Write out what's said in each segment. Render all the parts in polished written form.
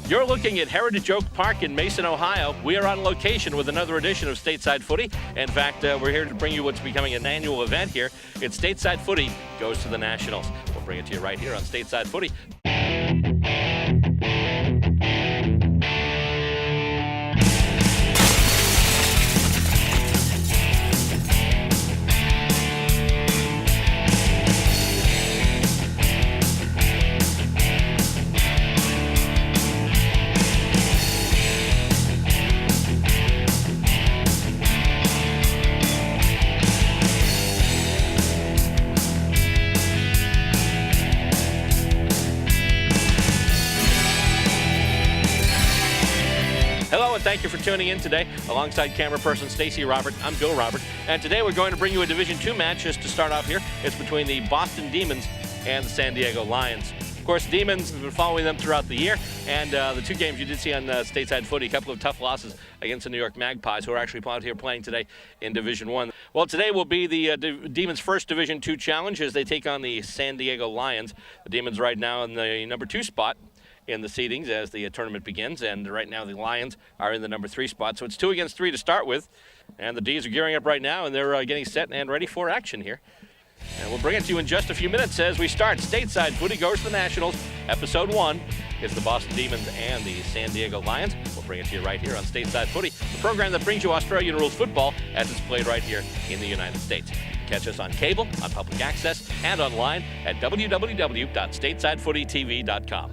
You're looking at Heritage Oak Park in Mason, Ohio. We are on location with another edition of Stateside Footy. In fact, we're here to bring you what's becoming an annual event here. It's Stateside Footy Goes to the Nationals. We'll bring it to you right here on Stateside Footy. Hello and thank you for tuning in today. Alongside camera person Stacey Robert, I'm Bill Robert. And today we're going to bring you a Division II match just to start off here. It's between the Boston Demons and the San Diego Lions. Of course, Demons have been following them throughout the year, and the two games you did see on Stateside Footy, a couple of tough losses against the New York Magpies, who are actually out here playing today in Division I. Well, today will be the Demons' first Division II challenge as they take on the San Diego Lions. The Demons right now in the number 2 spot in the seedings as the tournament begins, and right now the Lions are in the number 3 spot, so it's 2 against 3 to start with, and the D's are gearing up right now, and they're getting set and ready for action here. And we'll bring it to you in just a few minutes as we start Stateside Footy Goes to the Nationals. Episode 1 is the Boston Demons and the San Diego Lions. We'll bring it to you right here on Stateside Footy, the program that brings you Australian rules football as it's played right here in the United States. Catch us on cable, on public access, and online at www.statesidefootytv.com.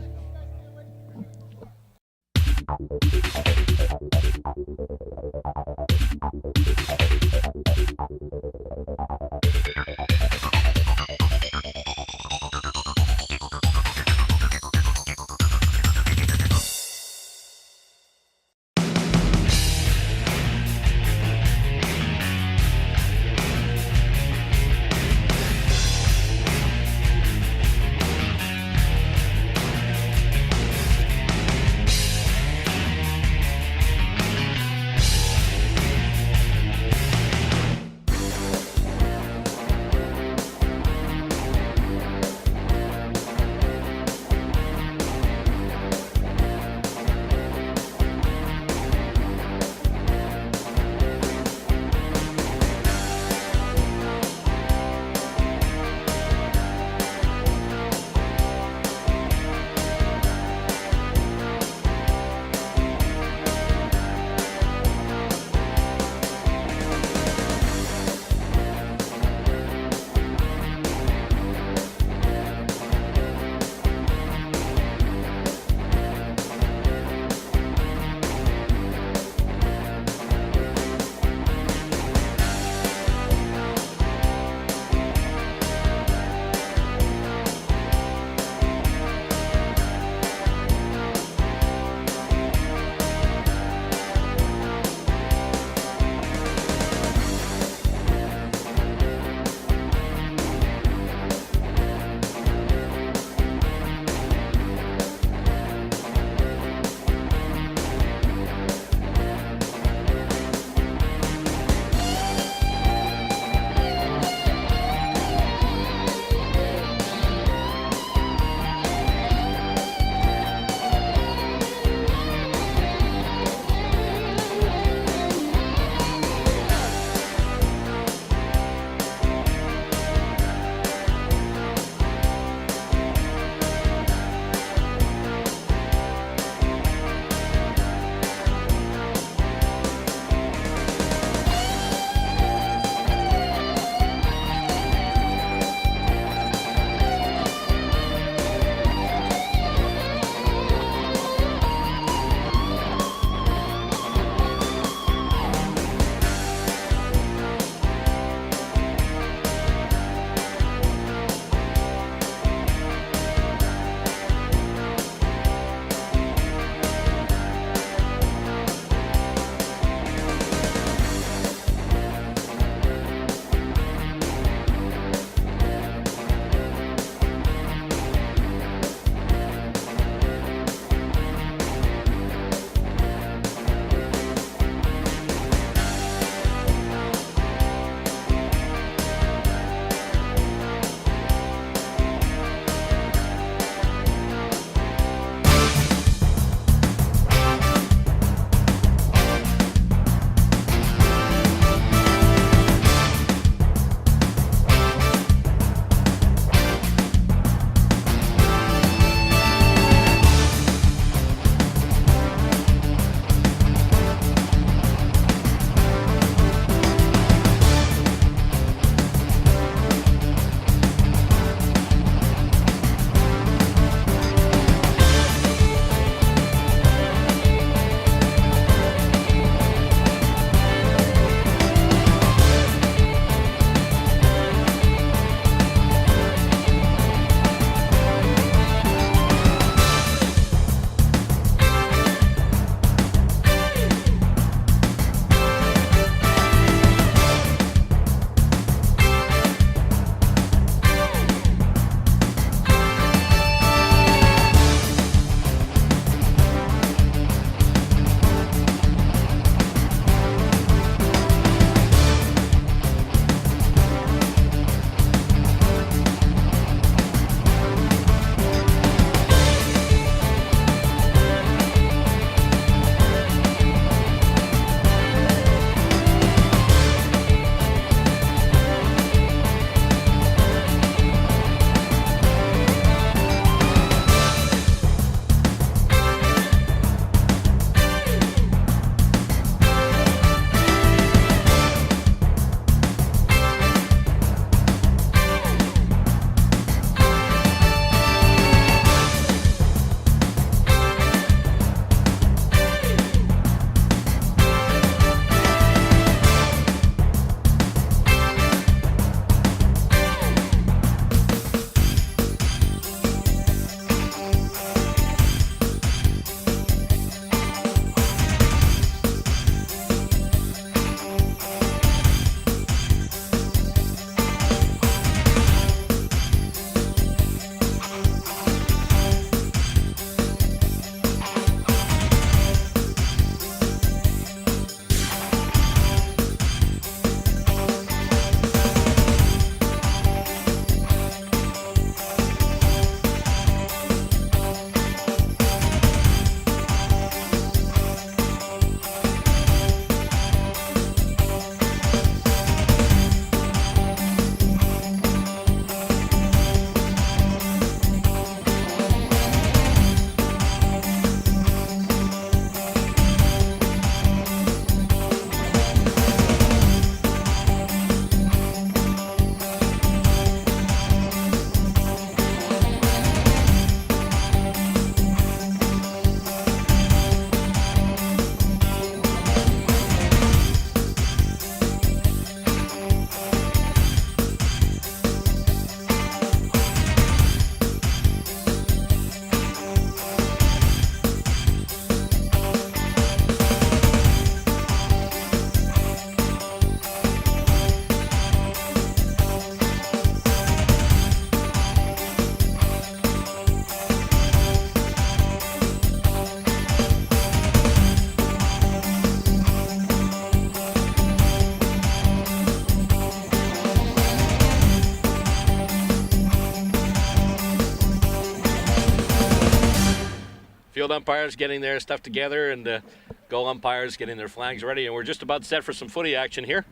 Field umpires getting their stuff together, and goal umpires getting their flags ready, and we're just about set for some footy action here.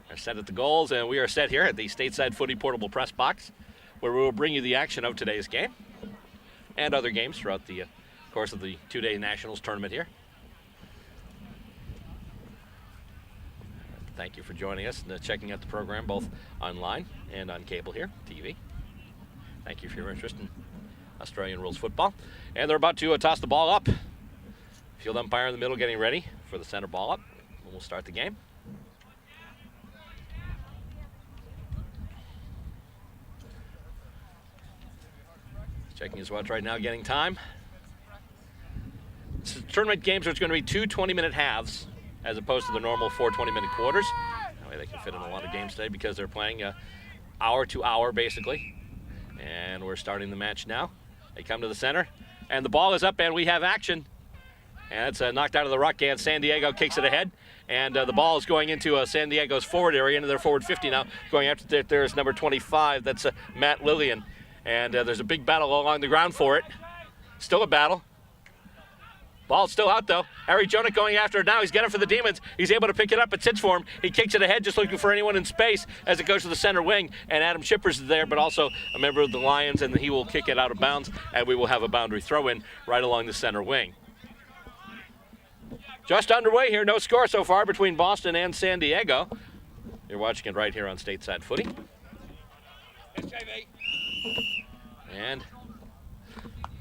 We're set at the goals, and we are set here at the Stateside Footy portable press box, where we will bring you the action of today's game and other games throughout the course of the two-day Nationals Tournament here. Thank you for joining us and checking out the program both online and on cable here, TV. Thank you for your interest in Australian rules football. And they're about to toss the ball up. Field umpire in the middle getting ready for the center ball up. And we'll start the game. Checking his watch right now, getting time. This is tournament games, there's going to be two 20-minute halves as opposed to the normal 4 20-minute quarters. That way they can fit in a lot of games today because they're playing hour to hour basically. And we're starting the match now. They come to the center, and the ball is up, and we have action. And it's knocked out of the ruck, and San Diego kicks it ahead. And the ball is going into San Diego's forward area, into their forward 50 now. Going after there's number 25, that's Matt Lillian. And there's a big battle along the ground for it. Still a battle. Ball's still out, though. Harry Jonik going after it now. He's got it for the Demons. He's able to pick it up. It sits for him. He kicks it ahead, just looking for anyone in space as it goes to the center wing. And Adam Shippers is there, but also a member of the Lions, and he will kick it out of bounds, and we will have a boundary throw-in right along the center wing. Just underway here. No score so far between Boston and San Diego. You're watching it right here on Stateside Footy. And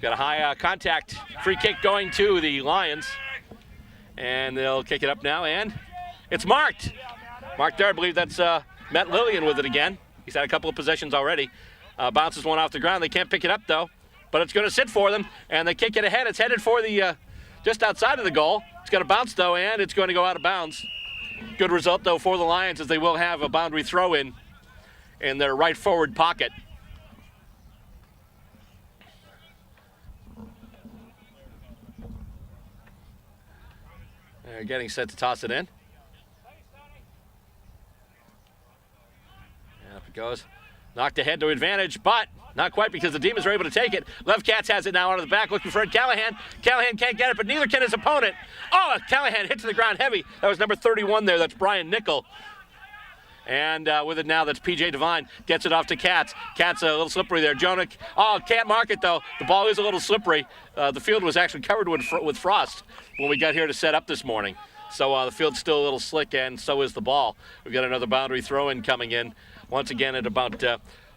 got a high contact free kick going to the Lions. And they'll kick it up now, and it's marked. Marked there, I believe that's Matt Lillian with it again. He's had a couple of possessions already. Bounces one off the ground. They can't pick it up, though. But it's going to sit for them, and they kick it ahead. It's headed for the just outside of the goal. It's going to bounce, though, and it's going to go out of bounds. Good result, though, for the Lions, as they will have a boundary throw-in in their right forward pocket. They're getting set to toss it in. And up it goes. Knocked ahead to advantage, but not quite because the Demons are able to take it. Lev Katz has it now out of the back, looking for it. Callahan. Callahan can't get it, but neither can his opponent. Oh, Callahan hit to the ground heavy. That was number 31 there. That's Brian Nickel. And with it now, that's P.J. Devine. Gets it off to Katz. Katz a little slippery there. Jonik, can't mark it, though. The ball is a little slippery. The field was actually covered with frost when we got here to set up this morning. So the field's still a little slick, and so is the ball. We've got another boundary throw-in coming in, once again at about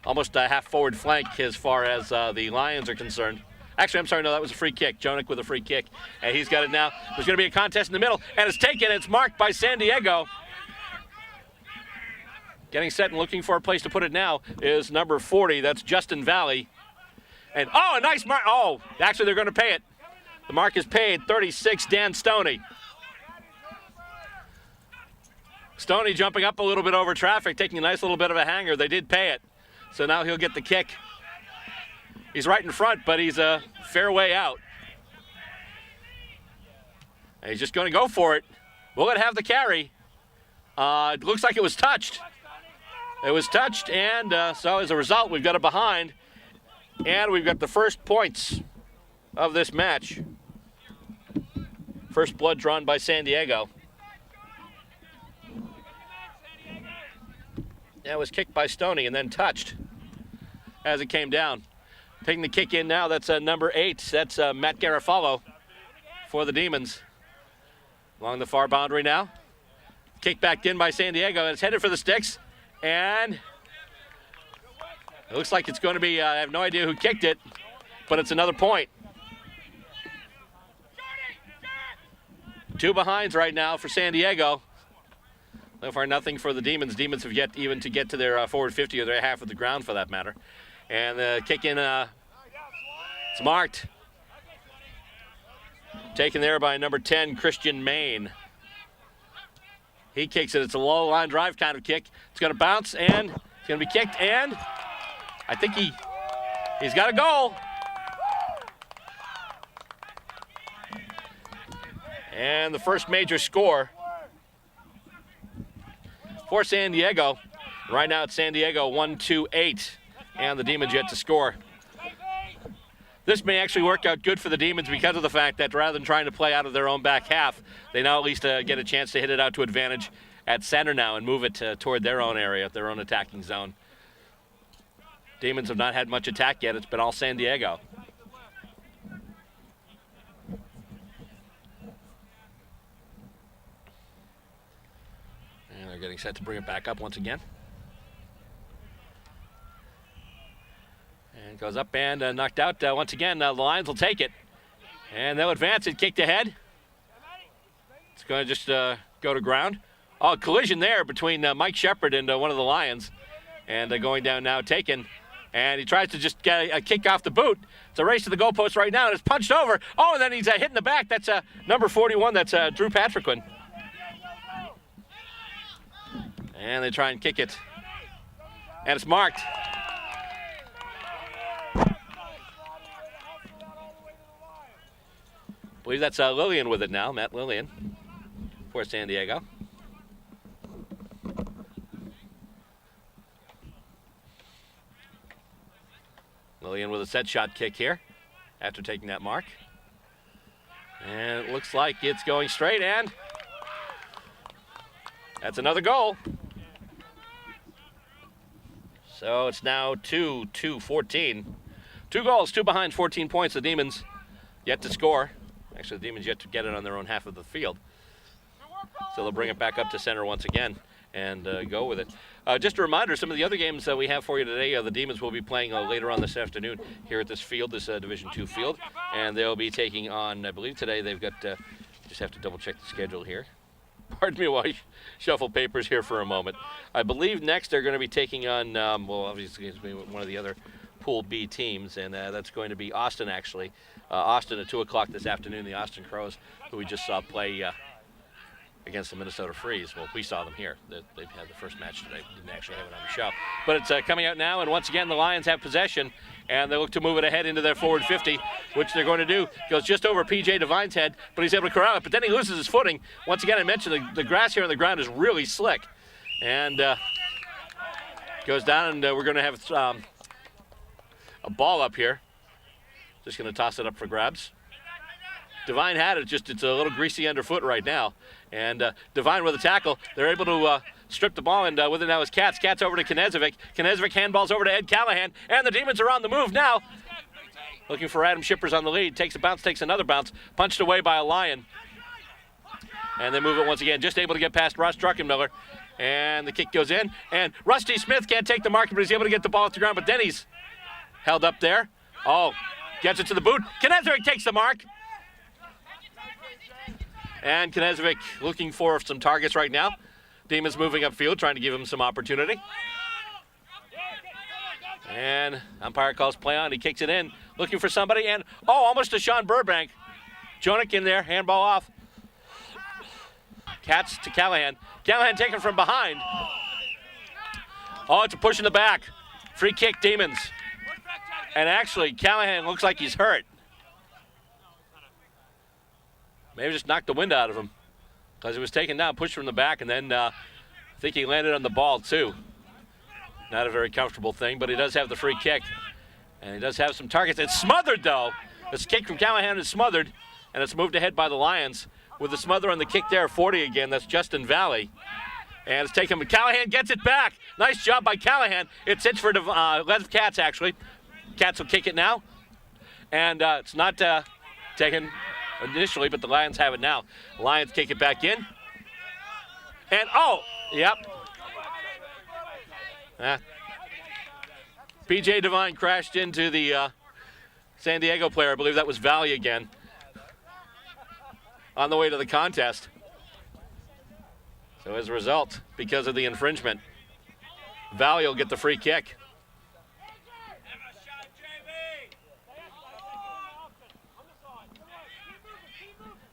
almost a half-forward flank as far as the Lions are concerned. Actually, I'm sorry, no, that was a free kick. Jonik with a free kick, and he's got it now. There's going to be a contest in the middle, and it's taken. It's marked by San Diego. Getting set and looking for a place to put it now is number 40. That's Justin Valley. And, a nice mark. Oh, actually, they're going to pay it. The mark is paid. 36, Dan Stoney. Stoney jumping up a little bit over traffic, taking a nice little bit of a hanger. They did pay it. So now he'll get the kick. He's right in front, but he's a fair way out. And he's just going to go for it. Will it have the carry? It looks like it was touched. It was touched, and so as a result, we've got it behind, and we've got the first points of this match. First blood drawn by San Diego. That was kicked by Stoney and then touched as it came down. Taking the kick in now, that's number 8. That's Matt Garofalo for the Demons. Along the far boundary now. Kick back in by San Diego, and it's headed for the sticks. And it looks like it's going to be, I have no idea who kicked it, but it's another point. 2 behinds right now for San Diego. So far, nothing for the Demons. Demons have yet even to get to their forward 50 or their half of the ground for that matter. And the kick in, it's marked. Taken there by number 10, Christian Main. He kicks it. It's a low line drive kind of kick. It's going to bounce, and it's going to be kicked, and I think he's got a goal. And the first major score for San Diego. Right now it's San Diego 1-2-8, and the Demons yet to score. This may actually work out good for the Demons because of the fact that rather than trying to play out of their own back half, they now at least get a chance to hit it out to advantage at center now and move it toward their own area, their own attacking zone. Demons have not had much attack yet. It's been all San Diego. And they're getting set to bring it back up once again. And goes up and knocked out once again. The Lions will take it. And they'll advance it, kicked ahead. It's going to just go to ground. Oh, collision there between Mike Shepard and one of the Lions. And going down now, taken. And he tries to just get a kick off the boot. It's a race to the goalpost right now, and it's punched over. Oh, and then he's hit in the back. That's number 41. That's Drew Patrickman. And they try and kick it. And it's marked. I believe that's Lillian with it now, Matt Lillian for San Diego. Lillian with a set shot kick here after taking that mark. And it looks like it's going straight, and that's another goal. So it's now 2-2-14. 2 goals, 2 behind, 14 points. The Demons yet to score. Actually, the Demons yet to get it on their own half of the field. So they'll bring it back up to center once again and go with it. Just a reminder, some of the other games that we have for you today, the Demons will be playing later on this afternoon here at this field, this Division II field. And they'll be taking on, I believe today they've got, just have to double check the schedule here. Pardon me while I shuffle papers here for a moment. I believe next they're going to be taking on, well, obviously it's going to be one of the other Pool B teams, and that's going to be Austin, actually. Austin at 2 o'clock this afternoon, the Austin Crows, who we just saw play against the Minnesota Freeze. Well, we saw them here. They've had the first match today. Didn't actually have it on the show. But it's coming out now, and once again, the Lions have possession, and they look to move it ahead into their forward 50, which they're going to do. Goes just over P.J. Devine's head, but he's able to corral it. But then he loses his footing. Once again, I mentioned the grass here on the ground is really slick. And goes down, and we're going to have a ball up here. Just going to toss it up for grabs. Devine had it, just it's a little greasy underfoot right now. And Devine with a tackle. They're able to strip the ball, and with it now is Katz. Katz over to Knezovic. Knezovic handballs over to Ed Callahan, and the Demons are on the move now. Looking for Adam Shippers on the lead. Takes a bounce, takes another bounce. Punched away by a Lion. And they move it once again. Just able to get past Ross Druckenmiller. And the kick goes in. And Rusty Smith can't take the mark, but he's able to get the ball off the ground. But then he's held up there. Oh, gets it to the boot. Knezovic takes the mark. And Knezovic looking for some targets right now. Demons moving upfield, trying to give him some opportunity. And umpire calls play on. He kicks it in, looking for somebody. And, oh, almost to Sean Burbank. Jonick in there, handball off. Katz to Callahan. Callahan taken from behind. Oh, it's a push in the back. Free kick, Demons. And actually, Callahan looks like he's hurt. Maybe just knocked the wind out of him because he was taken down, pushed from the back, and then I think he landed on the ball too. Not a very comfortable thing, but he does have the free kick. And he does have some targets. It's smothered, though. This kick from Callahan is smothered, and it's moved ahead by the Lions. With the smother on the kick there, 40 again. That's Justin Valley. And it's taken, but Callahan gets it back. Nice job by Callahan. It's hits for Les Katz, actually. Katz will kick it now. And it's not taken initially, but the Lions have it now. Lions kick it back in. And, oh, yep. P.J. Devine crashed into the San Diego player. I believe that was Valley again on the way to the contest. So as a result, because of the infringement, Valley will get the free kick.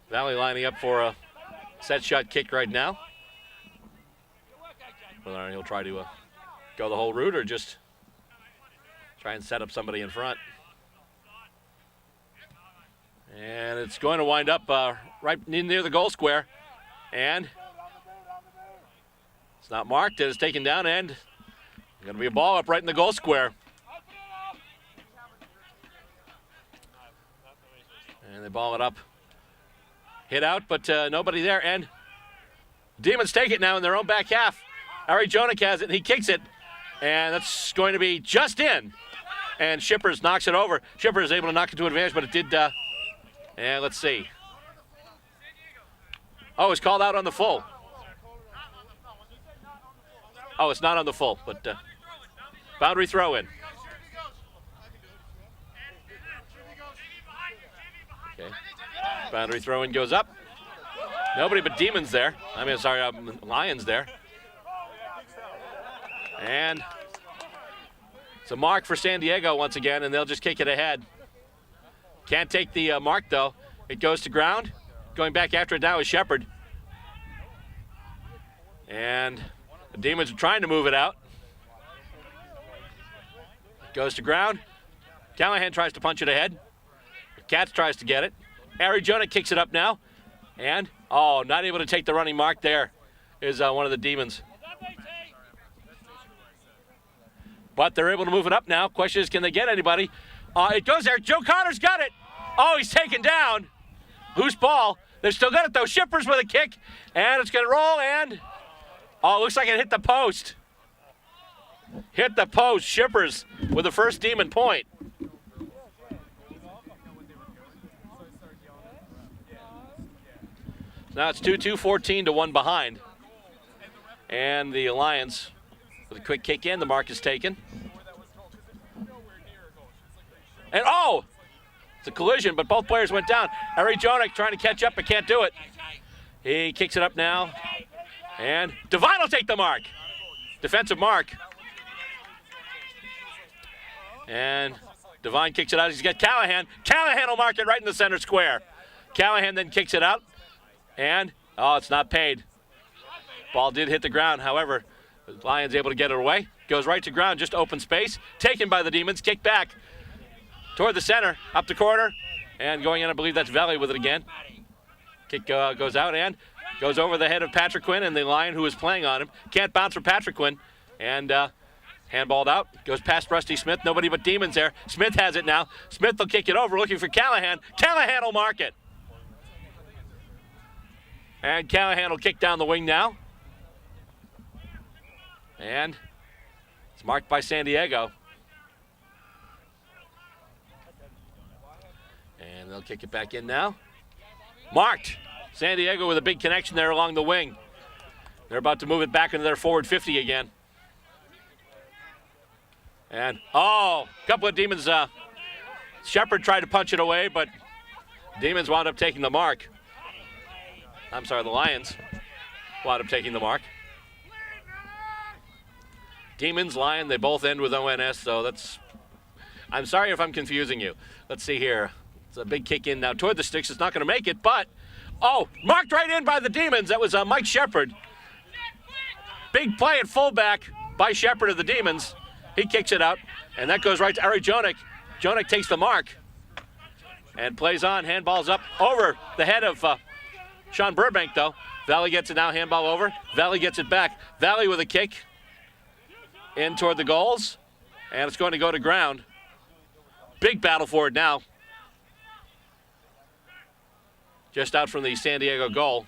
Valley lining up for a set shot kick right now. Whether he'll try to go the whole route or just try and set up somebody in front. And it's going to wind up right near the goal square. And it's not marked. It is taken down, and going to be a ball up right in the goal square. And they ball it up. Hit out, but nobody there. And Demons take it now in their own back half. Ari Jonik has it, and he kicks it. And that's going to be just in. And Shippers knocks it over. Shippers is able to knock it to advantage, but it did. And let's see. Oh, it's called out on the full. Oh, it's not on the full, but boundary throw in. Okay. Boundary throw in goes up. Nobody but Demons there. Lions there. And it's a mark for San Diego once again, and they'll just kick it ahead. Can't take the mark, though. It goes to ground. Going back after it now is Shepard. And the Demons are trying to move it out. It goes to ground. Callahan tries to punch it ahead. Katz tries to get it. Ari Jonik kicks it up now. And, not able to take the running mark there is one of the Demons. But they're able to move it up now. Question is, can they get anybody? It goes there. Joe Connor's got it. Oh, he's taken down. Loose ball. They've still got it, though. Shippers with a kick. And it's going to roll, and... it looks like it hit the post. Hit the post. Shippers with the first Demon point. Now it's 2-2, 14-1 behind. And the Lions with a quick kick in. The mark is taken. And it's a collision, but both players went down. Ari Jonik trying to catch up but can't do it. He kicks it up now. And Devine will take the mark. Defensive mark. And Devine kicks it out. He's got Callahan. Callahan will mark it right in the center square. Callahan then kicks it out. And, it's not paid. Ball did hit the ground. However, the Lions able to get it away. Goes right to ground, just open space. Taken by the Demons. Kick back toward the center, up the corner. And going in, I believe that's Valley with it again. Kick goes out and goes over the head of Patrick Quinn, and the Lion who is playing on him. Can't bounce for Patrick Quinn. And handballed out. Goes past Rusty Smith. Nobody but Demons there. Smith has it now. Smith will kick it over, looking for Callahan. Callahan will mark it. And Callahan will kick down the wing now. And it's marked by San Diego. And they'll kick it back in now. Marked. San Diego with a big connection there along the wing. They're about to move it back into their forward 50 again. And, a couple of Demons. Shepard tried to punch it away, but Demons wound up taking the mark. The Lions wound up taking the mark. Demons, Lion, they both end with ONS, so that's... I'm sorry if I'm confusing you. Let's see here. It's a big kick in now toward the sticks. It's not going to make it, but... marked right in by the Demons. That was Mike Shepard. Big play at fullback by Shepard of the Demons. He kicks it out, and that goes right to Ari Jonik. Jonik takes the mark and plays on. Handballs up over the head of Sean Burbank, though. Valley gets it now, handball over. Valley gets it back. Valley with a kick in toward the goals, and it's going to go to ground. Big battle for it now. Just out from the San Diego goal.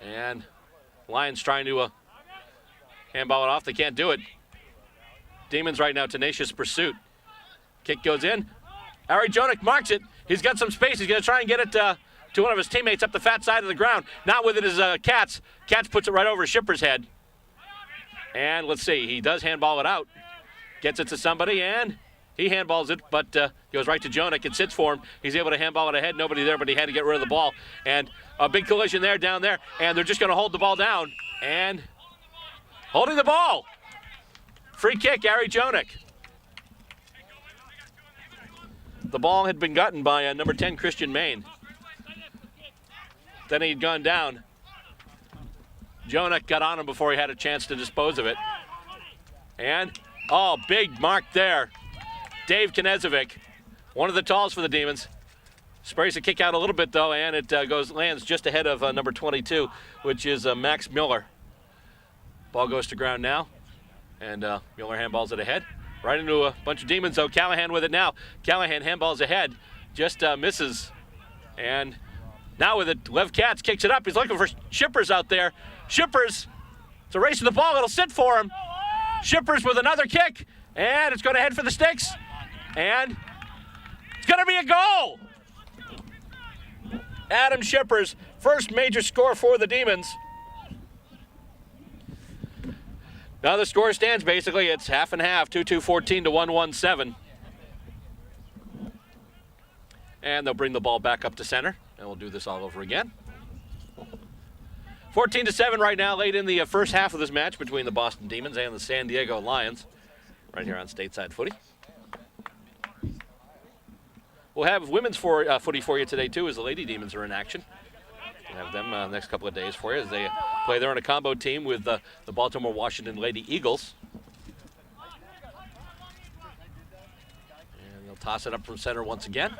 And Lions trying to handball it off. They can't do it. Demons right now, tenacious pursuit. Kick goes in. Ari Jonik marks it. He's got some space. He's going to try and get it to one of his teammates up the fat side of the ground. Not with it is Katz. Katz puts it right over Shipper's head. And let's see. He does handball it out. Gets it to somebody, and he handballs it, but goes right to Jonik. It sits for him. He's able to handball it ahead. Nobody there, but he had to get rid of the ball. And a big collision there, down there. And they're just going to hold the ball down. And holding the ball. Free kick, Ari Jonik. The ball had been gotten by number 10, Christian Main. Then he'd gone down. Jonik got on him before he had a chance to dispose of it. And, big mark there. Dave Knezovic, one of the talls for the Demons. Sprays the kick out a little bit, though, and it lands just ahead of number 22, which is Max Miller. Ball goes to ground now, and Miller handballs it ahead. Right into a bunch of Demons, though. Callahan with it now. Callahan handballs ahead just misses. And now with it, Lev Katz kicks it up. He's looking for Shippers out there. Shippers, it's a race to the ball. It'll sit for him. Shippers with another kick, and it's going to head for the sticks. And it's going to be a goal. Adam Shippers, first major score for the Demons. Now the score stands basically, it's half and half, 2-2-14 to 1-1-7. And they'll bring the ball back up to center, and we'll do this all over again. 14-7 right now, late in the first half of this match between the Boston Demons and the San Diego Lions, right here on Stateside Footy. We'll have women's footy for you today, too, as the Lady Demons are in action. We'll have them the next couple of days for you as they play there in a combo team with the Baltimore Washington Lady Eagles. And they'll toss it up from center once again.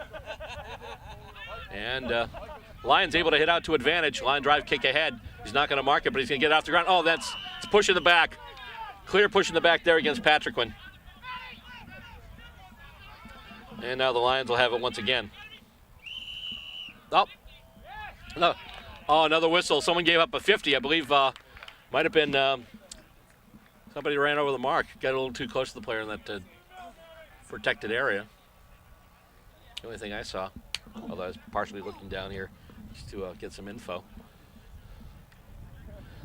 And Lions able to hit out to advantage. Line drive kick ahead. He's not going to mark it, but he's going to get it off the ground. Oh, it's push in the back. Clear push in the back there against Patrickman. And now the Lions will have it once again. Oh, no. Oh, another whistle. Someone gave up a 50. I believe might have been somebody ran over the mark. Got a little too close to the player in that protected area. The only thing I saw, although I was partially looking down here just to get some info.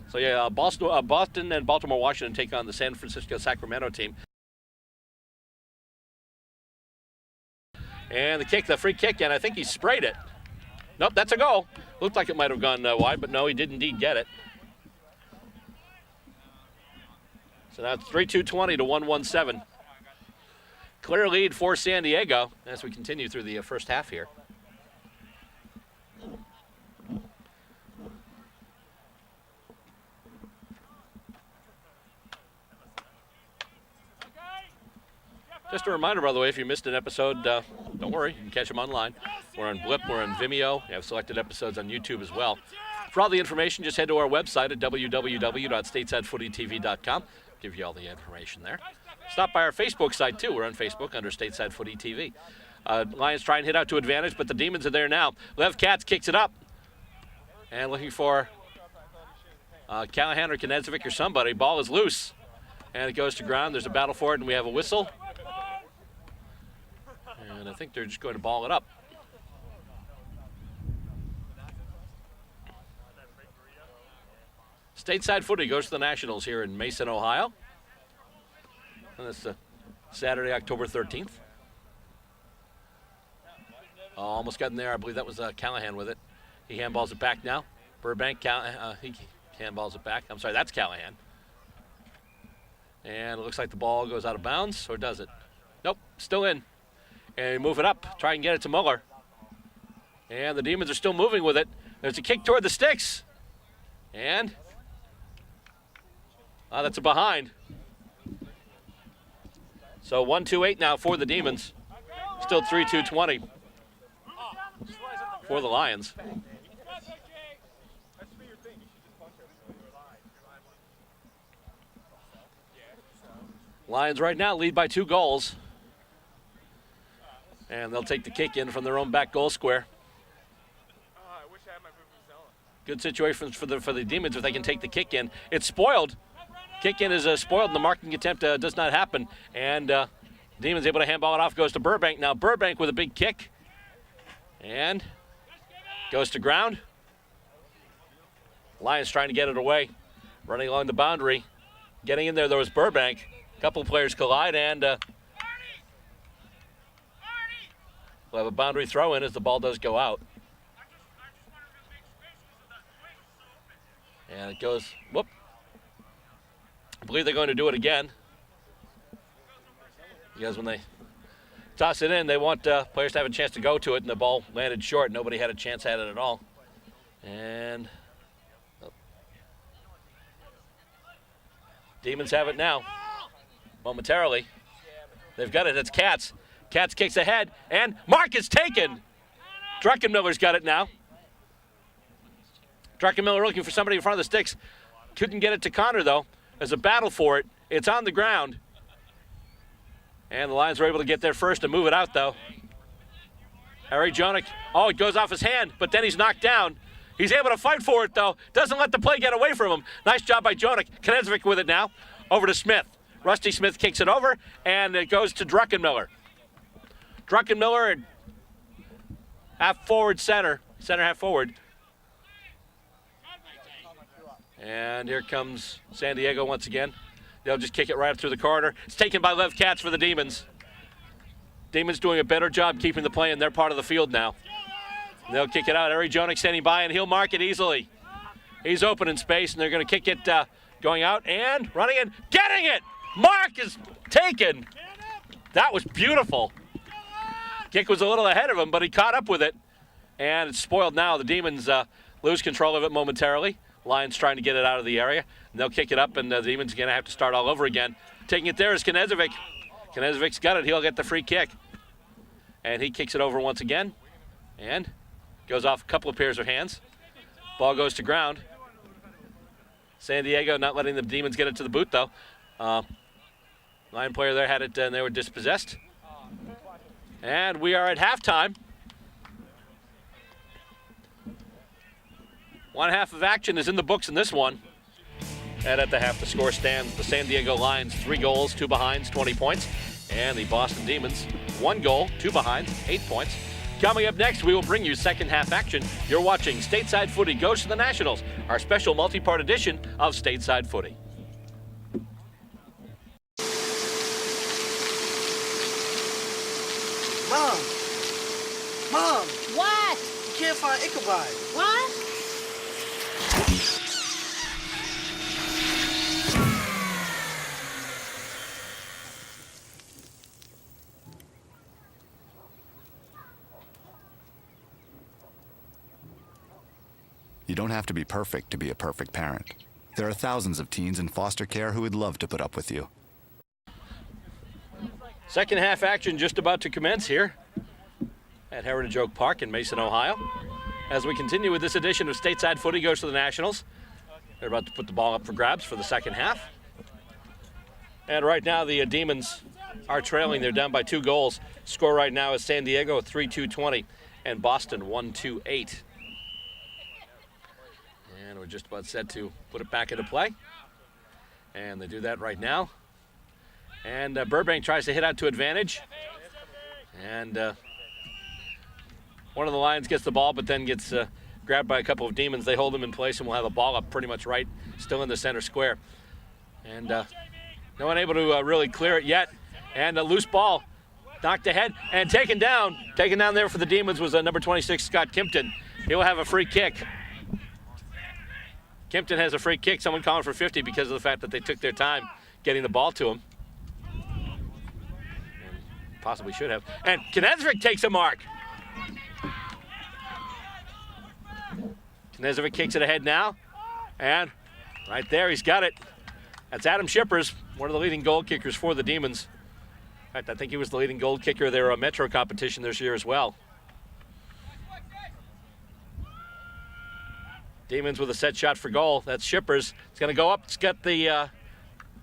So yeah, Boston and Baltimore Washington take on the San Francisco Sacramento team. And the free kick, and I think he sprayed it. Nope, that's a goal. Looked like it might have gone wide, but no, he did indeed get it. So now it's 3-2-20 to 1-1-7. Clear lead for San Diego as we continue through the first half here. Just a reminder, by the way, if you missed an episode, don't worry, you can catch them online. We're on Blip, we're on Vimeo. We have selected episodes on YouTube as well. For all the information, just head to our website at www.statesidefootytv.com. Give you all the information there. Stop by our Facebook site, too. We're on Facebook under Stateside Footy TV. Lions try and hit out to advantage, but the Demons are there now. Lev Katz kicks it up. And looking for Callahan or Knezovic or somebody. Ball is loose. And it goes to ground. There's a battle for it, and we have a whistle. And I think they're just going to ball it up. Stateside Footy goes to the Nationals here in Mason, Ohio. And it's Saturday, October 13th. Oh, almost got in there. I believe that was Callahan with it. He handballs it back now. Burbank, he handballs it back. I'm sorry, that's Callahan. And it looks like the ball goes out of bounds, or does it? Nope, still in. And move it up, try and get it to Muller. And the Demons are still moving with it. There's a kick toward the sticks. And that's a behind. So 1-2-8 now for the Demons. Still 3-2-20 for the Lions. Lions right now lead by 2 goals. And they'll take the kick in from their own back goal square. Good situation for the Demons if they can take the kick in. It's spoiled. Kick in is spoiled, and the marking attempt does not happen. And Demons able to handball it off, goes to Burbank. Now Burbank with a big kick. And goes to ground. Lions trying to get it away. Running along the boundary. Getting in there was Burbank. A couple players collide, and we'll have a boundary throw in as the ball does go out. And it goes, whoop. I believe they're going to do it again. Because when they toss it in, they want players to have a chance to go to it, and the ball landed short. Nobody had a chance at it at all. And Demons have it now, momentarily. They've got it, it's Katz. Katz kicks ahead, and mark is taken. Druckenmiller's got it now. Druckenmiller looking for somebody in front of the sticks. Couldn't get it to Connor, though. There's a battle for it. It's on the ground. And the Lions were able to get there first and move it out, though. Harry Jonick, oh, it goes off his hand, but then he's knocked down. He's able to fight for it, though. Doesn't let the play get away from him. Nice job by Jonick. Knezovic with it now. Over to Smith. Rusty Smith kicks it over, and it goes to Druckenmiller. Druckenmiller, half forward center half forward. And here comes San Diego once again. They'll just kick it right up through the corridor. It's taken by Lev Katz for the Demons. Demons doing a better job keeping the play in their part of the field now. They'll kick it out. Harry Jonick standing by, and he'll mark it easily. He's open in space, and they're going to kick it going out and running in, getting it. Mark is taken. That was beautiful. Kick was a little ahead of him, but he caught up with it, and it's spoiled now. The Demons lose control of it momentarily. Lions trying to get it out of the area. And they'll kick it up, and the Demons are going to have to start all over again. Taking it there is Knezovic. Knezovic's got it. He'll get the free kick. And he kicks it over once again. And goes off a couple of pairs of hands. Ball goes to ground. San Diego not letting the Demons get it to the boot, though. Lion player there had it, and they were dispossessed. And we are at halftime. One half of action is in the books in this one. And at the half, the score stands. The San Diego Lions, 3 goals, 2 behinds, 20 points. And the Boston Demons, 1 goal, 2 behinds, 8 points. Coming up next, we will bring you second half action. You're watching Stateside Footy Goes to the Nationals, our special multi-part edition of Stateside Footy. Mom! What? You can't find Ichabod. What? You don't have to be perfect to be a perfect parent. There are thousands of teens in foster care who would love to put up with you. Second half action just about to commence here at Heritage Oak Park in Mason, Ohio. As we continue with this edition of Stateside Footy Goes to the Nationals. They're about to put the ball up for grabs for the second half. And right now the Demons are trailing. They're down by 2 goals. Score right now is San Diego 3-2-20 and Boston 1-2-8. And we're just about set to put it back into play. And they do that right now. And Burbank tries to hit out to advantage. And one of the Lions gets the ball, but then gets grabbed by a couple of Demons. They hold him in place, and we'll have a ball up pretty much right, still in the center square. And no one able to really clear it yet. And a loose ball knocked ahead and taken down. Taken down there for the Demons was number 26, Scott Kimpton. He'll have a free kick. Kimpton has a free kick. Someone calling for 50 because of the fact that they took their time getting the ball to him. And possibly should have. And Knezovic takes a mark. Knezovic kicks it ahead now. And right there, he's got it. That's Adam Shippers, one of the leading goal kickers for the Demons. In fact, I think he was the leading goal kicker of their Metro competition this year as well. Demons with a set shot for goal. That's Shippers. It's going to go up. It's got the,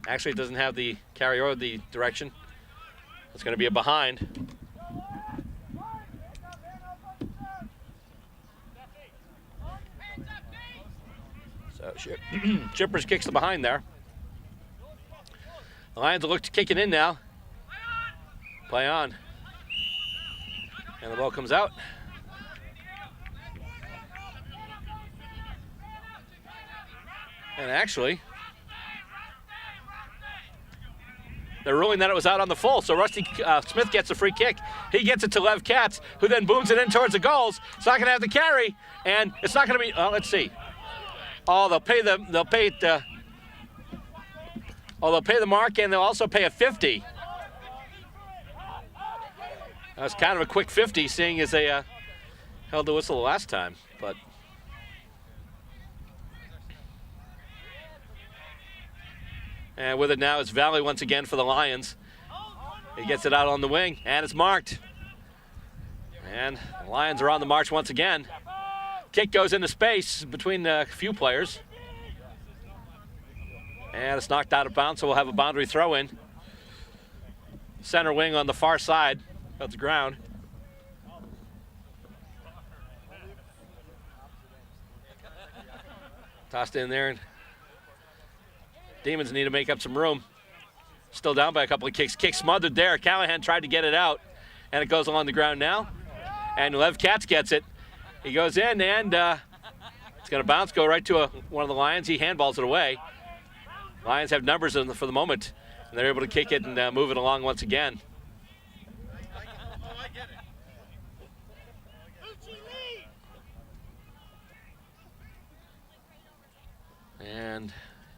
actually it doesn't have the carry or the direction. It's going to be a behind. So Shippers kicks the behind there. The Lions will look to kick it in now. Play on. And the ball comes out. And actually, they're ruling that it was out on the full, so Rusty Smith gets a free kick. He gets it to Lev Katz, who then booms it in towards the goals. It's not going to have the carry, and it's not going to be. Let's see. Oh, they'll pay the mark, and they'll also pay a 50. That was kind of a quick 50, seeing as they held the whistle the last time, but. And with it now, it's Valley once again for the Lions. He gets it out on the wing, and it's marked. And the Lions are on the march once again. Kick goes into space between a few players. And it's knocked out of bounds, so we'll have a boundary throw in. Center wing on the far side of the ground. Tossed in there, and Demons need to make up some room. Still down by a couple of kicks. Kick smothered there. Callahan tried to get it out, and it goes along the ground now. And Lev Katz gets it. He goes in, and it's going to bounce, go right to one of the Lions. He handballs it away. Lions have numbers for the moment, and they're able to kick it and move it along once again. And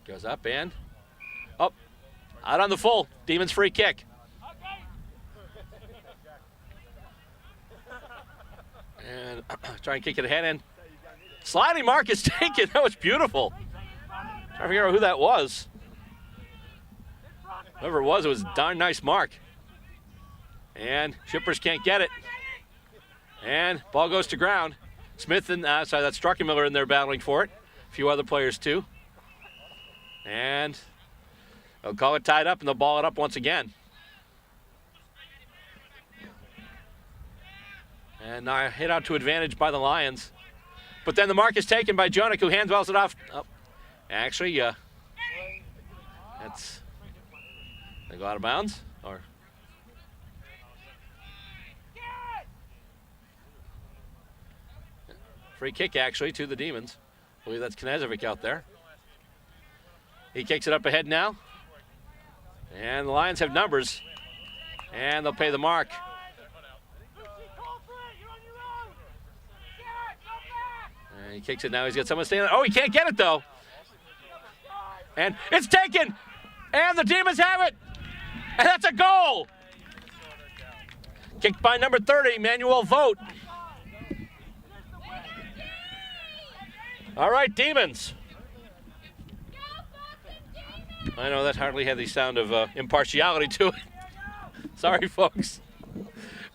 goes up and up, out on the full. Demons free kick. And try and kick it ahead, and sliding mark is taken. That was beautiful. Trying to figure out who that was. Whoever it was a darn nice mark. And Shippers can't get it. And ball goes to ground. Smith and, that's Struckenmiller in there battling for it. A few other players too. And they'll call it tied up, and they'll ball it up once again. And now hit out to advantage by the Lions. But then the mark is taken by Jonik, who handballs it off. Oh, actually, they go out of bounds, or free kick actually to the Demons. I believe that's Knezovic out there. He kicks it up ahead now. And the Lions have numbers. And they'll pay the mark. And he kicks it now. He's got someone standing. Oh, he can't get it though. And it's taken. And the Demons have it. And that's a goal. Kicked by number 30, Manuel Vogt. All right, Demons. I know that hardly had the sound of impartiality to it. Sorry, folks.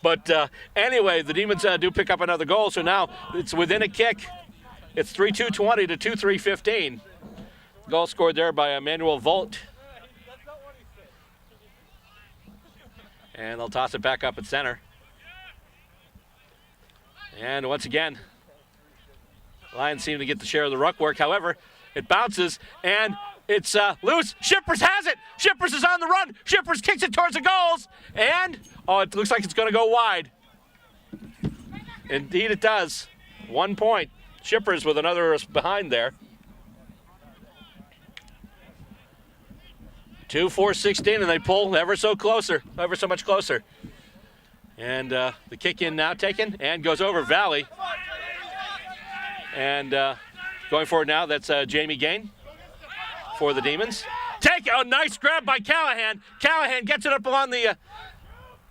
But anyway, the Demons do pick up another goal, so now it's within a kick. It's 3-2-20 to 2-3-15. Goal scored there by Manuel Vogt. And they'll toss it back up at center. And once again, Lions seem to get the share of the ruck work. However, it bounces, and it's loose. Shippers has it. Shippers is on the run. Shippers kicks it towards the goals. And, oh, it looks like it's going to go wide. Indeed it does. 1 point. Shippers with another behind there. 2-4-16, and they pull ever so much closer. And the kick in now taken, and goes over Valley. And going forward now, that's Jamie Gain for the Demons. A nice grab by Callahan. Callahan gets it up along the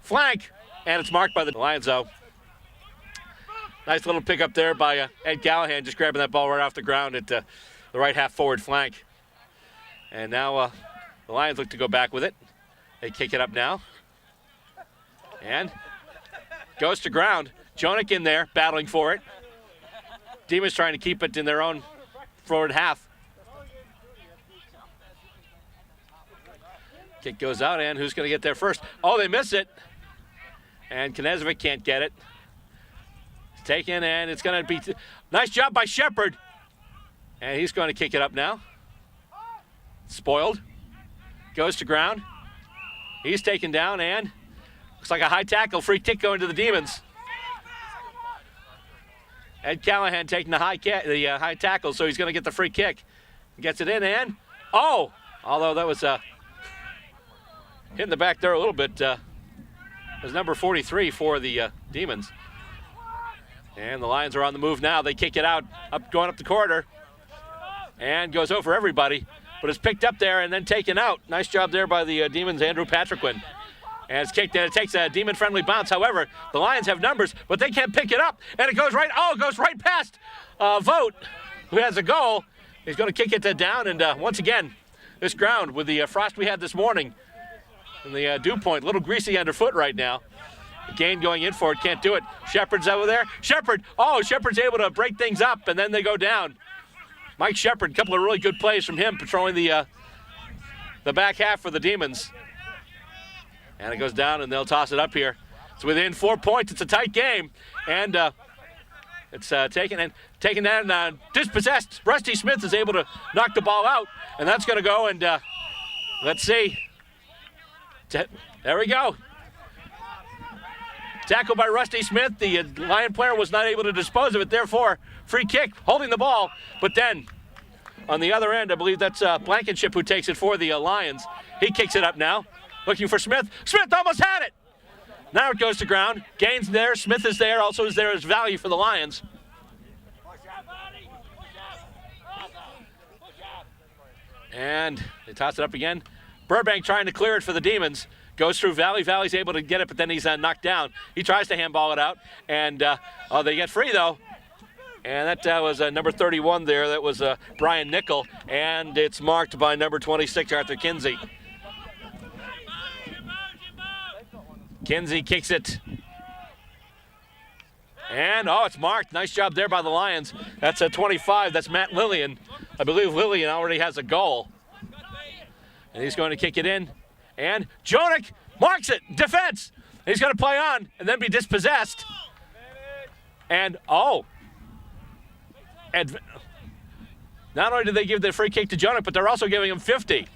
flank, and it's marked by the Lions, though. Nice little pickup there by Ed Callahan, just grabbing that ball right off the ground at the right half forward flank. And now the Lions look to go back with it. They kick it up now. And goes to ground. Jonik in there, battling for it. Demons trying to keep it in their own forward half. Kick goes out, and who's going to get there first? Oh, they miss it. And Knezovic can't get it. It's taken, and it's going to be... Nice job by Shepard. And he's going to kick it up now. Spoiled. Goes to ground. He's taken down, and looks like a high tackle. Free kick going to the Demons. Ed Callahan taking the high tackle, so he's going to get the free kick. Gets it in, and although that was hitting the back there a little bit. It was number 43 for the Demons. And the Lions are on the move now. They kick it out, going up the corridor, and goes over everybody, but it's picked up there and then taken out. Nice job there by the Demons, Andrew Patriquin. And it's kicked, and it takes a Demon-friendly bounce. However, the Lions have numbers, but they can't pick it up. And it goes right past Vogt, who has a goal. He's going to kick it down, and once again, this ground with the frost we had this morning and the dew point, a little greasy underfoot right now. Gain going in for it, can't do it. Shepard's over there. Shepard's able to break things up, and then they go down. Mike Shepard, a couple of really good plays from him, patrolling the back half for the Demons. And it goes down, and they'll toss it up here. It's within 4 points. It's a tight game. And It's taken and dispossessed. Rusty Smith is able to knock the ball out, and that's going to go. And let's see. There we go. Tackled by Rusty Smith. The Lion player was not able to dispose of it. Therefore, free kick, holding the ball. But then, on the other end, I believe that's Blankenship who takes it for the Lions. He kicks it up now, looking for Smith. Smith almost had it. Now it goes to ground. Gaines there. Smith is there. Also is there as value for the Lions. And they toss it up again. Burbank trying to clear it for the Demons. Goes through Valley. Valley's able to get it, but then he's knocked down. He tries to handball it out, and they get free, though. And that was number 31 there. That was Brian Nickel, and it's marked by number 26, Arthur Kinsey. Kinsey kicks it. And, it's marked. Nice job there by the Lions. That's a 25. That's Matt Lillian. I believe Lillian already has a goal. And he's going to kick it in. And Jonick marks it. Defense. He's going to play on and then be dispossessed. And, and not only did they give the free kick to Jonick, but they're also giving him 50.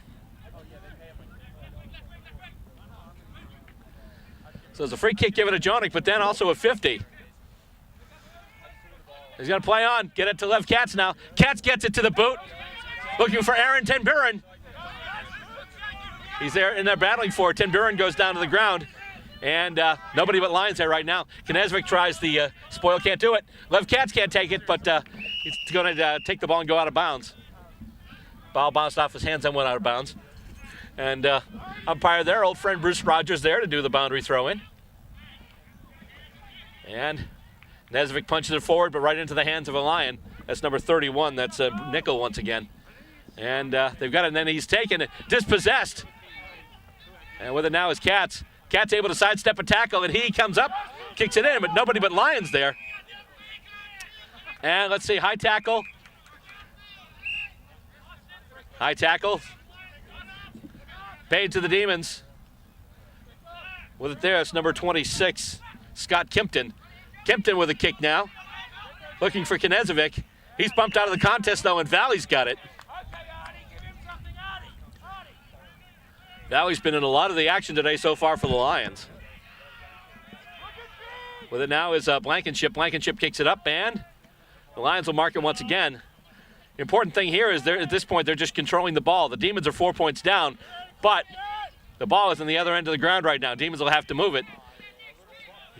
So there's a free kick given to Jonick, but then also a 50. He's going to play on. Get it to Lev Katz now. Katz gets it to the boot. Looking for Aaron Ten Buren. He's there in there battling for it. Ten Buren goes down to the ground. And nobody but Lions there right now. Knezevic tries the spoil, can't do it. Lev Katz can't take it, but he's going to take the ball and go out of bounds. Ball bounced off his hands and went out of bounds. And umpire there, old friend Bruce Rogers there to do the boundary throw in. And Knezevic punches it forward, but right into the hands of a Lion. That's number 31. That's Nickel once again. And they've got it, and then he's taken it, dispossessed. And with it now is Katz. Katz able to sidestep a tackle, and he comes up, kicks it in, but nobody but Lions there. And let's see, high tackle. High tackle. Paid to the Demons. With it there, it's number 26, Scott Kimpton. Kimpton with a kick now. Looking for Knezevic. He's bumped out of the contest, though, and Valley's got it. Valley's been in a lot of the action today so far for the Lions. With it now is Blankenship. Blankenship kicks it up, and the Lions will mark it once again. The important thing here is at this point, they're just controlling the ball. The Demons are 4 points down, but the ball is on the other end of the ground right now. Demons will have to move it.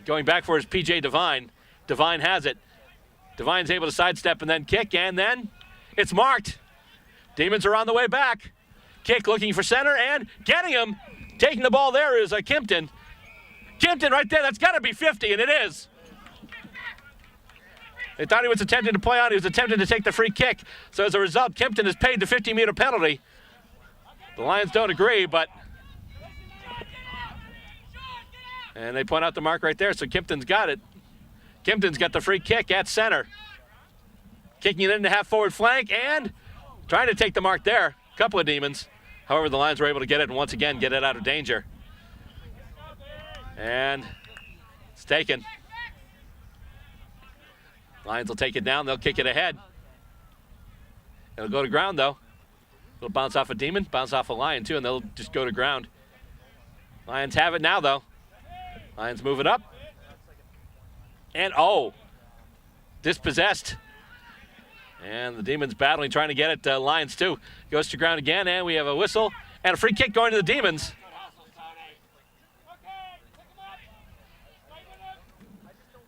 Going back for his P.J. Devine. Devine has it. Devine's able to sidestep and then kick, and then it's marked. Demons are on the way back. Kick looking for center, and getting him. Taking the ball there is Kimpton. Kimpton right there, that's got to be 50, and it is. They thought he was attempting to play on. He was attempting to take the free kick. So as a result, Kimpton has paid the 50-meter penalty. The Lions don't agree, but... And they point out the mark right there, so Kimpton's got it. Kimpton's got the free kick at center. Kicking it into half-forward flank, and trying to take the mark there. A couple of Demons. However, the Lions were able to get it, and once again, get it out of danger. And it's taken. Lions will take it down. They'll kick it ahead. It'll go to ground, though. It'll bounce off a Demon, bounce off a Lion, too, and they'll just go to ground. Lions have it now, though. Lions move it up. And, dispossessed. And the Demons battling, trying to get it. Lions, too. Goes to ground again, and we have a whistle and a free kick going to the Demons.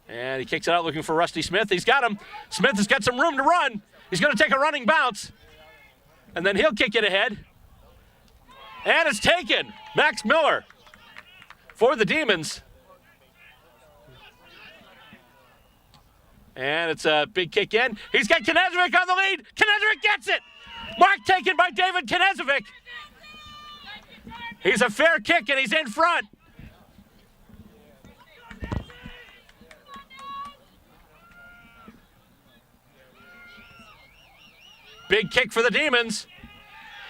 And he kicks it out looking for Rusty Smith. He's got him. Smith has got some room to run. He's going to take a running bounce. And then he'll kick it ahead. And it's taken. Max Miller for the Demons. And it's a big kick in. He's got Knezevic on the lead. Knezevic gets it. Mark taken by David Knezevic. He's a fair kick, and he's in front. Big kick for the Demons.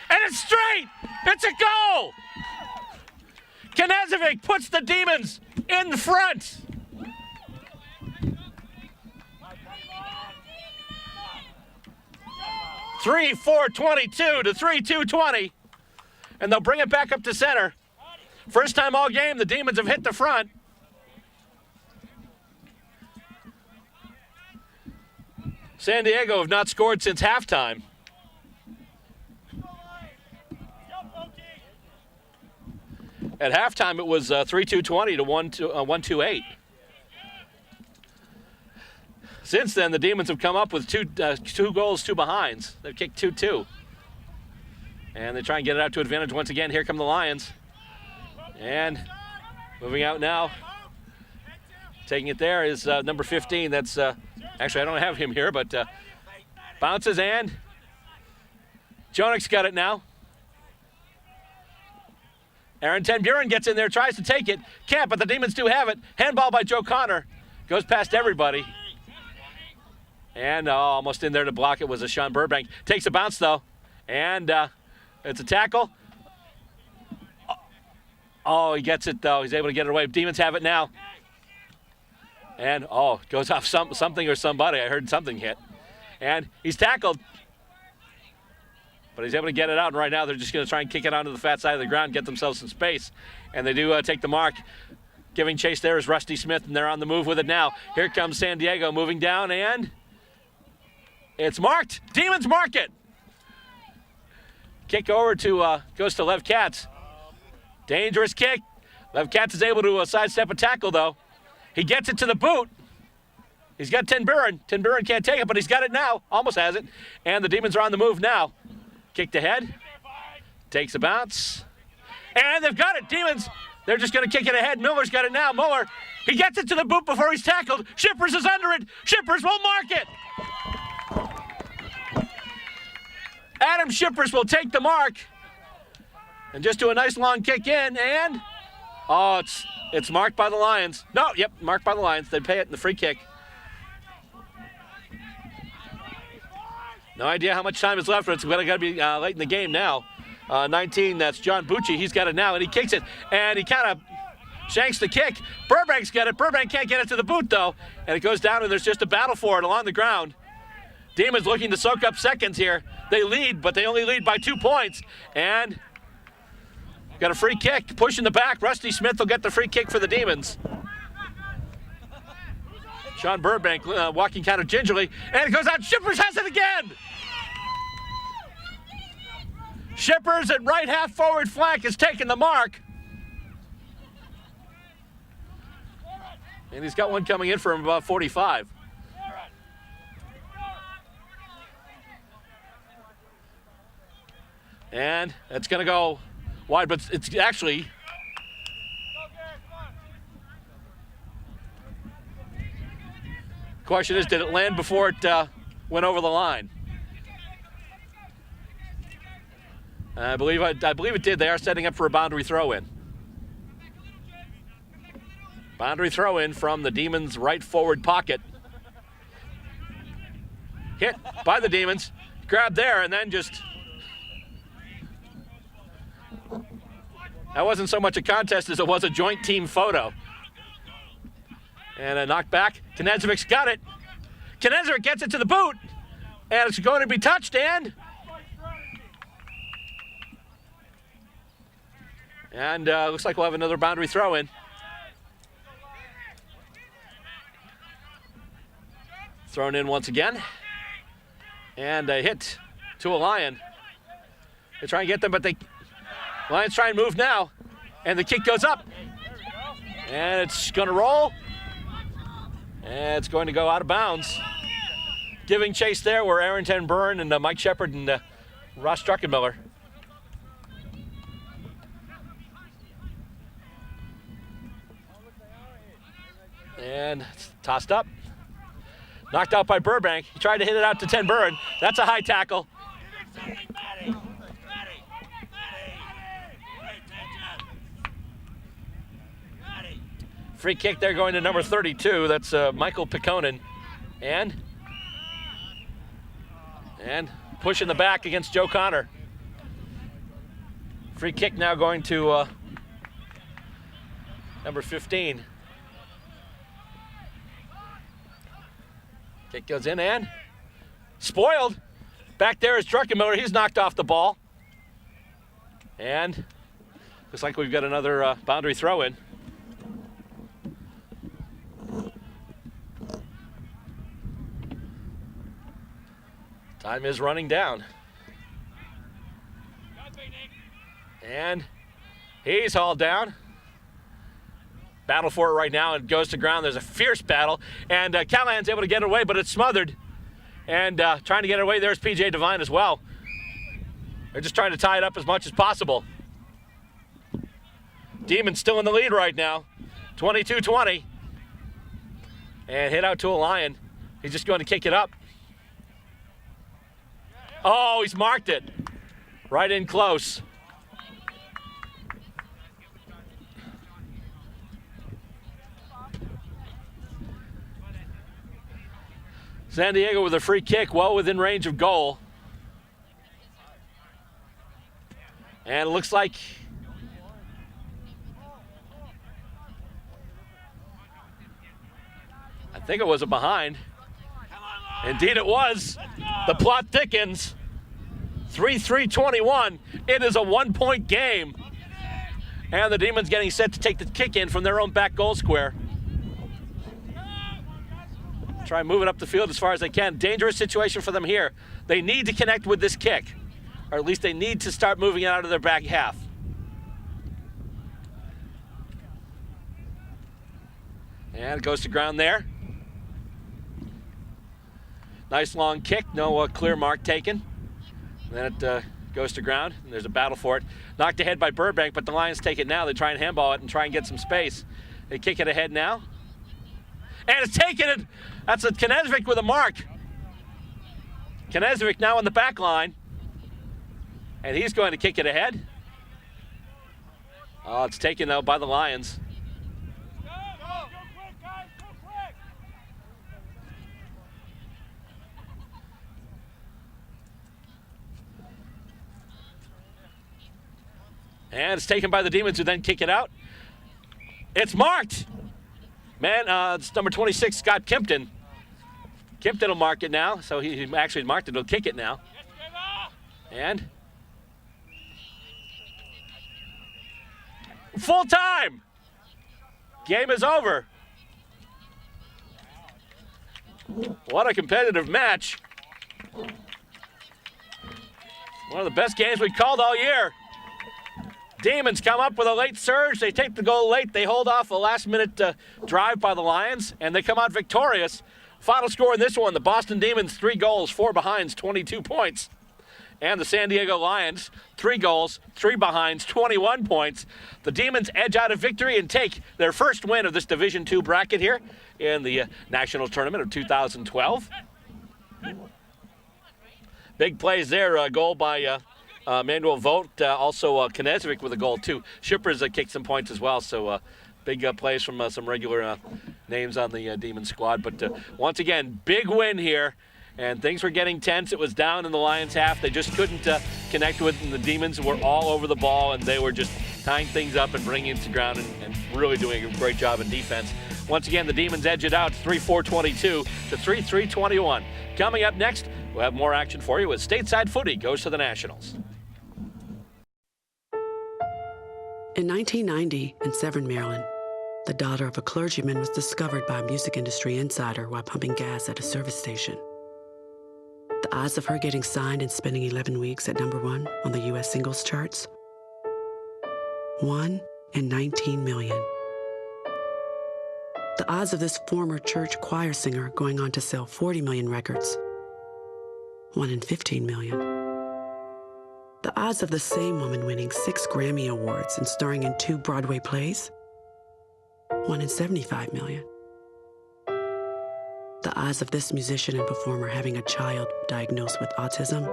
And it's straight. It's a goal. Knezevic puts the Demons in front. 3-4-22 to 3-2-20. And they'll bring it back up to center. First time all game, the Demons have hit the front. San Diego have not scored since halftime. At halftime, it was 3-2-20 to 1-2-8. Since then, the Demons have come up with two goals, 2 behinds. They've kicked 2-2. And they try and get it out to advantage once again. Here come the Lions. And moving out now. Taking it there is number 15. That's, actually, I don't have him here, but bounces and Jonek's got it now. Aaron Ten Buren gets in there, tries to take it. Can't, but the Demons do have it. Handball by Joe Connor. Goes past everybody. And almost in there to block it was a Sean Burbank. Takes a bounce, though. And it's a tackle. Oh, he gets it, though. He's able to get it away. Demons have it now. And, goes off something or somebody. I heard something hit. And he's tackled. But he's able to get it out, and right now they're just going to try and kick it onto the fat side of the ground, get themselves some space. And they do take the mark. Giving chase there is Rusty Smith, and they're on the move with it now. Here comes San Diego moving down, and it's marked. Demons mark it. Kick over to, goes to Lev Katz. Dangerous kick. Lev Katz is able to sidestep a tackle, though. He gets it to the boot. He's got Ten Buren. Ten Buren can't take it, but he's got it now. Almost has it. And the Demons are on the move now. Kicked ahead. Takes a bounce. And they've got it. Demons, they're just going to kick it ahead. Miller's got it now. Muller, he gets it to the boot before he's tackled. Shippers is under it. Shippers will mark it. Adam Shippers will take the mark. And just do a nice long kick in, and it's marked by the Lions. No, yep, marked by the Lions. They pay it in the free kick. No idea how much time is left. It's got to be late in the game now. 19, that's John Bucci. He's got it now, and he kicks it, and he kind of shanks the kick. Burbank's got it. Burbank can't get it to the boot, though, and it goes down, and there's just a battle for it along the ground. Demons looking to soak up seconds here. They lead, but they only lead by 2 points, and got a free kick, pushing the back. Rusty Smith will get the free kick for the Demons. Sean Burbank walking kind of gingerly, and it goes out. Shippers has it again. Shippers at right half forward flank is taking the mark. And he's got one coming in from about 45. And it's going to go wide, but it's actually question is, did it land before it went over the line? I believe it did. They are setting up for a boundary throw-in. Boundary throw-in from the Demons' right forward pocket. Hit by the Demons. Grabbed there and then just... That wasn't so much a contest as it was a joint team photo. And a knock back. Knezevic's got it. Knezevic gets it to the boot. And it's going to be touched, and looks like we'll have another boundary throw-in. Thrown in once again. And a hit to a Lion. They try and get them, but Lions try and move now. And the kick goes up. And it's going to roll. And it's going to go out of bounds. Giving chase there were Aaron Ten Buren and Mike Shepard and Ross Druckenmiller. And it's tossed up. Knocked out by Burbank. He tried to hit it out to Ten Buren. That's a high tackle. Free kick there going to number 32. That's Michael Picconen. And pushing the back against Joe Connor. Free kick now going to number 15. Kick goes in and spoiled. Back there is Druckenmiller. He's knocked off the ball. And looks like we've got another boundary throw in. Time is running down. And he's hauled down. Battle for it right now and goes to ground. There's a fierce battle. And Callahan's able to get it away, but it's smothered. And trying to get it away, there's P.J. Devine as well. They're just trying to tie it up as much as possible. Demons still in the lead right now. 22-20. And hit out to a Lion. He's just going to kick it up. Oh, he's marked it. Right in close. San Diego with a free kick, well within range of goal. And it looks like I think it was a behind. Indeed it was. The plot thickens. 3-3-21. It is a 1-point game. And the Demons getting set to take the kick in from their own back goal square. Try and move it up the field as far as they can. Dangerous situation for them here. They need to connect with this kick. Or at least they need to start moving it out of their back half. And it goes to ground there. Nice long kick, no clear mark taken. And then it goes to ground, and there's a battle for it. Knocked ahead by Burbank, but the Lions take it now. They try and handball it and try and get some space. They kick it ahead now. And it's taken it. That's a Knežević with a mark. Knežević now on the back line. And he's going to kick it ahead. Oh, it's taken though by the Lions. And it's taken by the Demons, who then kick it out. It's marked. Man, it's number 26, Scott Kimpton. Kimpton will mark it now, so he actually marked it. He'll kick it now. And full time. Game is over. What a competitive match. One of the best games we've called all year. Demons come up with a late surge. They take the goal late. They hold off a last-minute drive by the Lions, and they come out victorious. Final score in this one, the Boston Demons, 3 goals, 4 behinds, 22 points. And the San Diego Lions, 3 goals, 3 behinds, 21 points. The Demons edge out a victory and take their first win of this Division II bracket here in the Nationals Tournament of 2012. Big plays there, a goal by Manuel Vogt, also Knežević with a goal too. Shippers kicked some points as well, so big plays from some regular names on the Demon squad. But once again, big win here, and things were getting tense. It was down in the Lions half. They just couldn't connect with them. The Demons were all over the ball, and they were just tying things up and bringing it to ground and really doing a great job in defense. Once again, the Demons edge it out 3-4-22 to 3-3-21. Coming up next, we'll have more action for you as Stateside Footy goes to the Nationals. In 1990, in Severn, Maryland, the daughter of a clergyman was discovered by a music industry insider while pumping gas at a service station. The odds of her getting signed and spending 11 weeks at #1 on the U.S. singles charts? 1 in 19 million. The odds of this former church choir singer going on to sell 40 million records? 1 in 15 million. The odds of the same woman winning 6 Grammy Awards and starring in 2 Broadway plays? 1 in 75 million. The odds of this musician and performer having a child diagnosed with autism?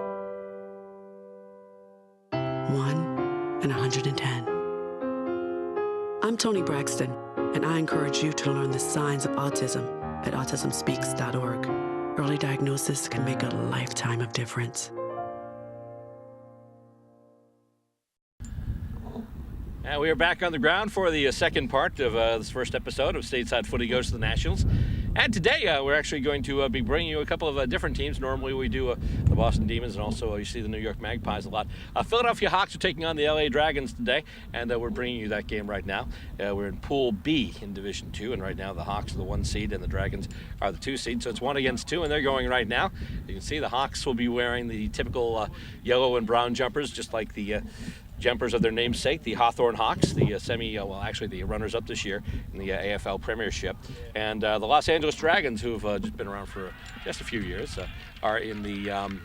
1 in 110. I'm Toni Braxton, and I encourage you to learn the signs of autism at autismspeaks.org. Early diagnosis can make a lifetime of difference. And we are back on the ground for the second part of this first episode of Stateside Footy Goes to the Nationals. And today we're actually going to be bringing you a couple of different teams. Normally we do the Boston Demons, and also you see the New York Magpies a lot. Philadelphia Hawks are taking on the LA Dragons today, and we're bringing you that game right now. We're in Pool B in Division 2, and right now the Hawks are the 1 seed and the Dragons are the 2 seed. So it's 1 against 2, and they're going right now. You can see the Hawks will be wearing the typical yellow and brown jumpers, just like the jumpers of their namesake, the Hawthorne Hawks, the the runners-up this year in the AFL Premiership. And the Los Angeles Dragons, who've just been around for just a few years, are in the,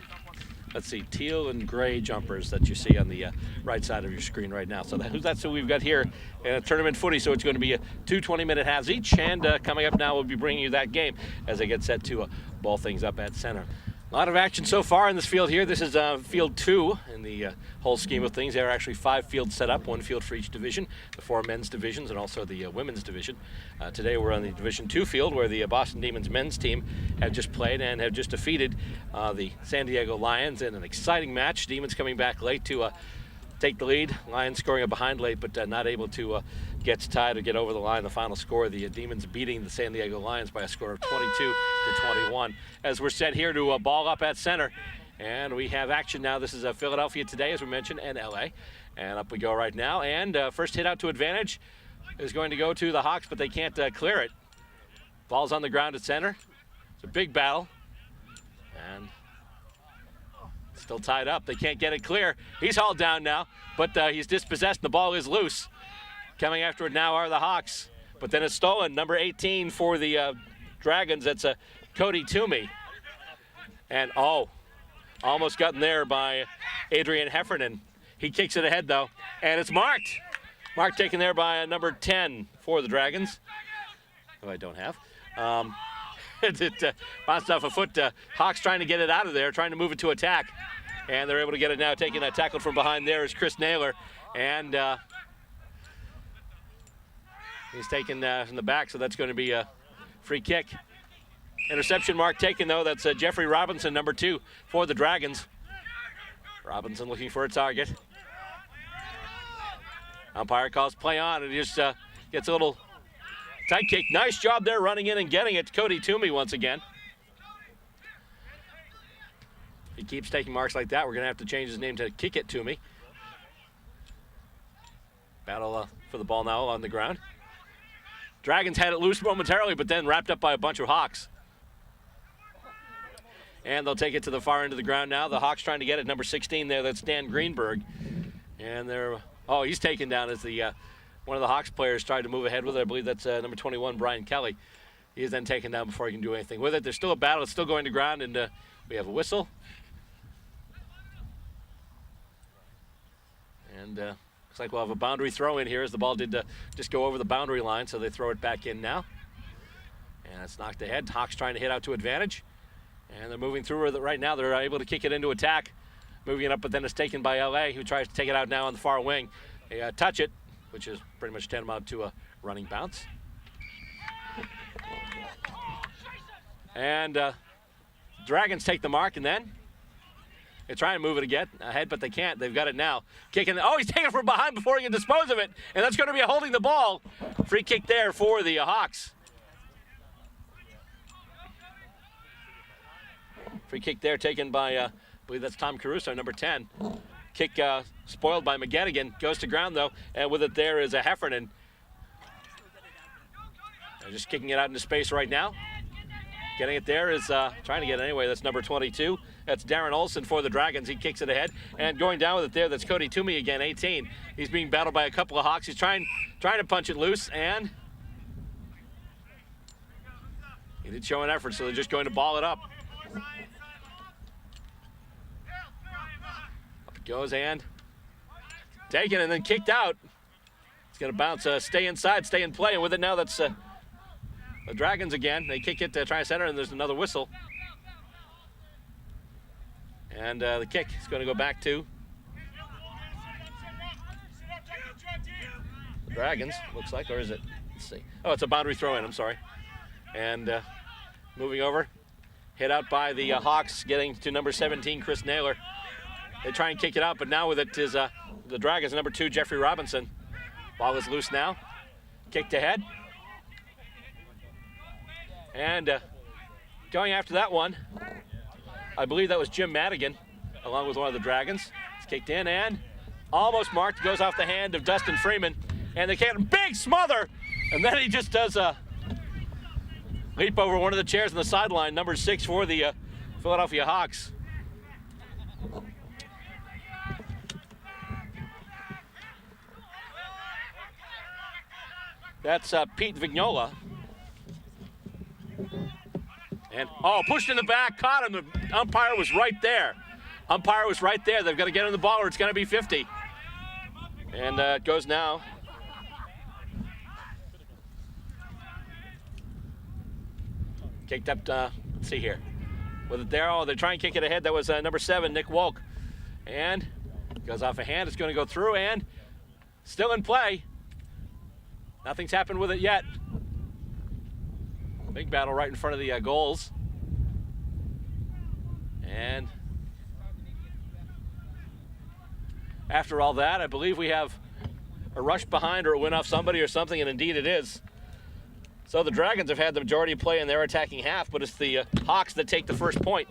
teal and gray jumpers that you see on the right side of your screen right now. So that's who we've got here in a tournament footy. So it's going to be 2 20-minute halves each. And coming up now, we'll be bringing you that game as they get set to ball things up at center. A lot of action so far in this field here. This is field 2 in the whole scheme of things. There are actually 5 fields set up, 1 field for each division, the 4 men's divisions and also the women's division. Today we're on the Division 2 field where the Boston Demons men's team have just played and have just defeated the San Diego Lions in an exciting match. Demons coming back late to take the lead. Lions scoring a behind late, but not able to get tied or get over the line. The final score, the Demons beating the San Diego Lions by a score of 22-21. As we're set here to ball up at center, and we have action now. This is Philadelphia today, as we mentioned, and LA. And up we go right now. And first hit out to advantage is going to go to the Hawks, but they can't clear it. Ball's on the ground at center. It's a big battle. And still tied up. They can't get it clear. He's hauled down now, but he's dispossessed. The ball is loose. Coming after it now are the Hawks, but then it's stolen. Number 18 for the Dragons. That's Cody Toomey. And almost gotten there by Adrian Heffernan. He kicks it ahead though, and it's marked. Marked taken there by number 10 for the Dragons, who I don't have. It bounced off a foot. Hawks trying to get it out of there, trying to move it to attack. And they're able to get it now. Taking that tackle from behind there is Chris Naylor. And he's taken from the back, so that's going to be a free kick. Interception mark taken, though. That's Jeffrey Robinson, number 2 for the Dragons. Robinson looking for a target. Umpire calls play on, and he just gets a little tight kick. Nice job there running in and getting it. Cody Toomey once again. If he keeps taking marks like that, we're going to have to change his name to Kick It Toomey. Battle for the ball now on the ground. Dragons had it loose momentarily, but then wrapped up by a bunch of Hawks. And they'll take it to the far end of the ground now. The Hawks trying to get it. Number 16 there, that's Dan Greenberg. And he's taken down as the one of the Hawks players tried to move ahead with it. I believe that's number 21, Brian Kelly. He is then taken down before he can do anything with it. There's still a battle. It's still going to ground, and we have a whistle. And looks like we'll have a boundary throw in here as the ball did just go over the boundary line, so they throw it back in now. And it's knocked ahead. Hawks trying to hit out to advantage. And they're moving through it right now. They're able to kick it into attack. Moving it up, but then it's taken by LA, who tries to take it out now on the far wing. They touch it, which is pretty much tantamount to a running bounce. And Dragons take the mark, and then they try and move it again ahead, but they can't. They've got it now. Kicking. He's taking it from behind before he can dispose of it, and that's going to be a holding the ball. Free kick there for the Hawks. Free kick there taken by, I believe that's Tom Caruso, number 10. Kick spoiled by McGettigan. Goes to ground, though, and with it there is a Heffernan. They're just kicking it out into space right now. Getting it there is, trying to get it anyway, that's number 22. That's Darren Olson for the Dragons. He kicks it ahead. And going down with it there, that's Cody Toomey again, 18. He's being battled by a couple of Hawks. He's trying to punch it loose, and he did show an effort, so they're just going to ball it up. Up it goes, and taken and then kicked out. It's going to bounce, stay inside, stay in play, and with it now that's the Dragons again. They kick it to try to center, and there's another whistle. And the kick is going to go back to the Dragons, looks like, or is it? Let's see. Oh, it's a boundary throw-in, I'm sorry. And moving over, hit out by the Hawks, getting to number 17, Chris Naylor. They try and kick it out, but now with it is the Dragons, number 2, Jeffrey Robinson. Ball is loose now. Kicked ahead. And going after that one, I believe that was Jim Madigan, along with one of the Dragons. It's kicked in and almost marked, goes off the hand of Dustin Freeman. And they can't, big smother! And then he just does a leap over one of the chairs on the sideline, number 6 for the Philadelphia Hawks. That's Pete Vignola. And, pushed in the back, caught him. The umpire was right there. Umpire was right there. They've got to get him the ball or it's going to be 50. And it goes now. Kicked up, let's see here. With it there, they're trying to kick it ahead. That was number 7, Nick Wolk. And goes off a hand. It's going to go through and still in play. Nothing's happened with it yet. Big battle right in front of the goals. And after all that, I believe we have a rush behind or a win off somebody or something, and indeed it is. So the Dragons have had the majority of play in their attacking half, but it's the Hawks that take the first point.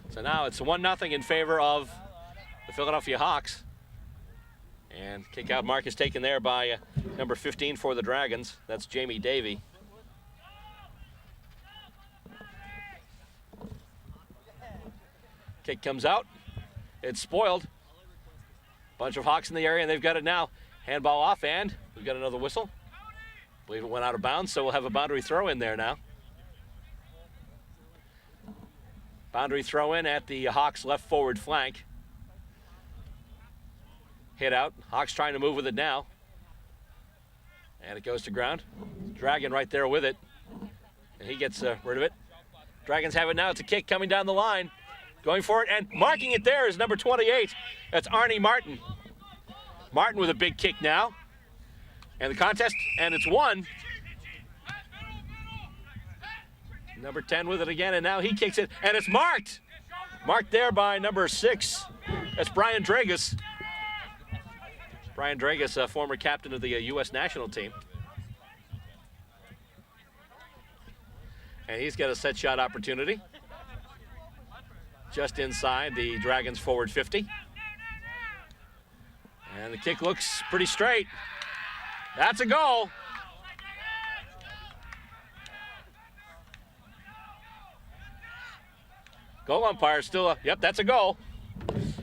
So now it's 1-0 in favor of the Philadelphia Hawks. And kick out mark is taken there by number 15 for the Dragons. That's Jamie Davey. Kick comes out. It's spoiled. Bunch of Hawks in the area, and they've got it now. Handball off, and we've got another whistle. I believe it went out of bounds, so we'll have a boundary throw in there now. Boundary throw in at the Hawks' left forward flank. Hit out. Hawks trying to move with it now. And it goes to ground. Dragon right there with it. And he gets rid of it. Dragons have it now. It's a kick coming down the line. Going for it, and marking it there is number 28. That's Arnie Martin. Martin with a big kick now. And the contest, and it's won. Number 10 with it again, and now he kicks it, and it's marked. Marked there by number 6. That's Brian Dragus. Brian Dragus, a former captain of the U.S. national team. And he's got a set shot opportunity. Just inside the Dragons forward 50. And the kick looks pretty straight. That's a goal. Goal umpire still, yep, that's a goal.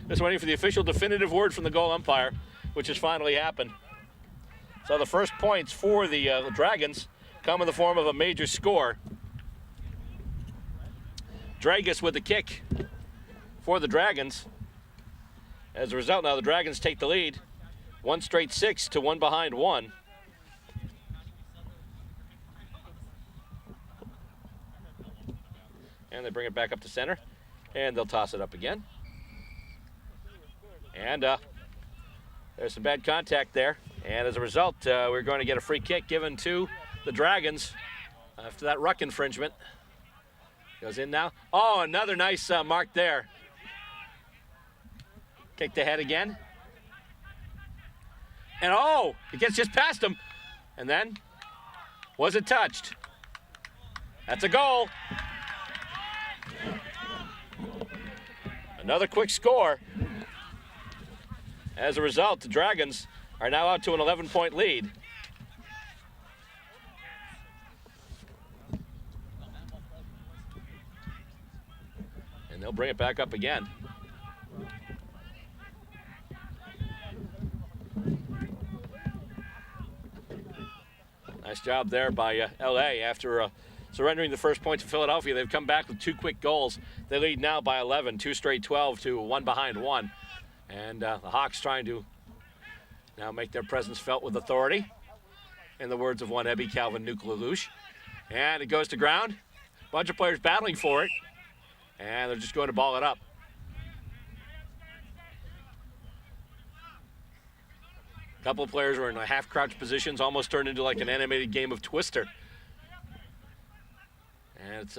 Just waiting for the official definitive word from the goal umpire, which has finally happened. So the first points for the Dragons come in the form of a major score. Dragus with the kick for the Dragons. As a result, now the Dragons take the lead. 1 straight 6 to 1 behind 1. And they bring it back up to center. And they'll toss it up again. And there's some bad contact there. And as a result, we're going to get a free kick given to the Dragons after that ruck infringement. Goes in now. Oh, another nice mark there. Kicked ahead again. And it gets just past him. And then, was it touched? That's a goal. Another quick score. As a result, the Dragons are now out to an 11-point lead. And they'll bring it back up again. Nice job there by L.A. After surrendering the first point to Philadelphia. They've come back with 2 quick goals. They lead now by 11, 2 straight 12 to 1 behind 1. And the Hawks trying to now make their presence felt with authority, in the words of one Ebby Calvin Nuclealush. And it goes to ground. Bunch of players battling for it. And they're just going to ball it up. A couple of players were in half-crouch positions, almost turned into like an animated game of Twister. And it's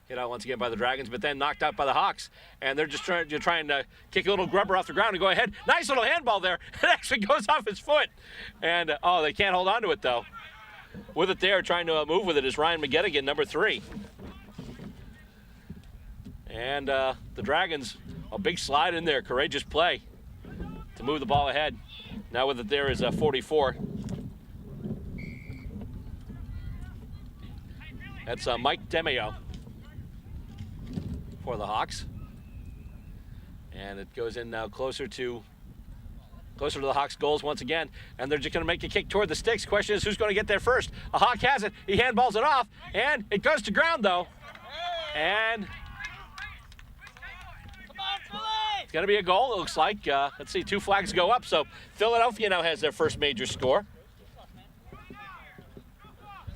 hit out once again by the Dragons, but then knocked out by the Hawks. And they're just trying to kick a little grubber off the ground and go ahead. Nice little handball there. It actually goes off his foot. And, they can't hold on to it, though. with it there, trying to move with it is Ryan McGettigan, number 3. And the Dragons, a big slide in there, courageous play to move the ball ahead. Now with it there is 44. That's Mike Demeo for the Hawks. And it goes in now closer to the Hawks' goals once again. And they're just going to make a kick toward the sticks. Question is, who's going to get there first? A Hawk has it. He handballs it off. And it goes to ground, though. And it's going to be a goal, it looks like. Let's see, 2 flags go up. So Philadelphia now has their first major score.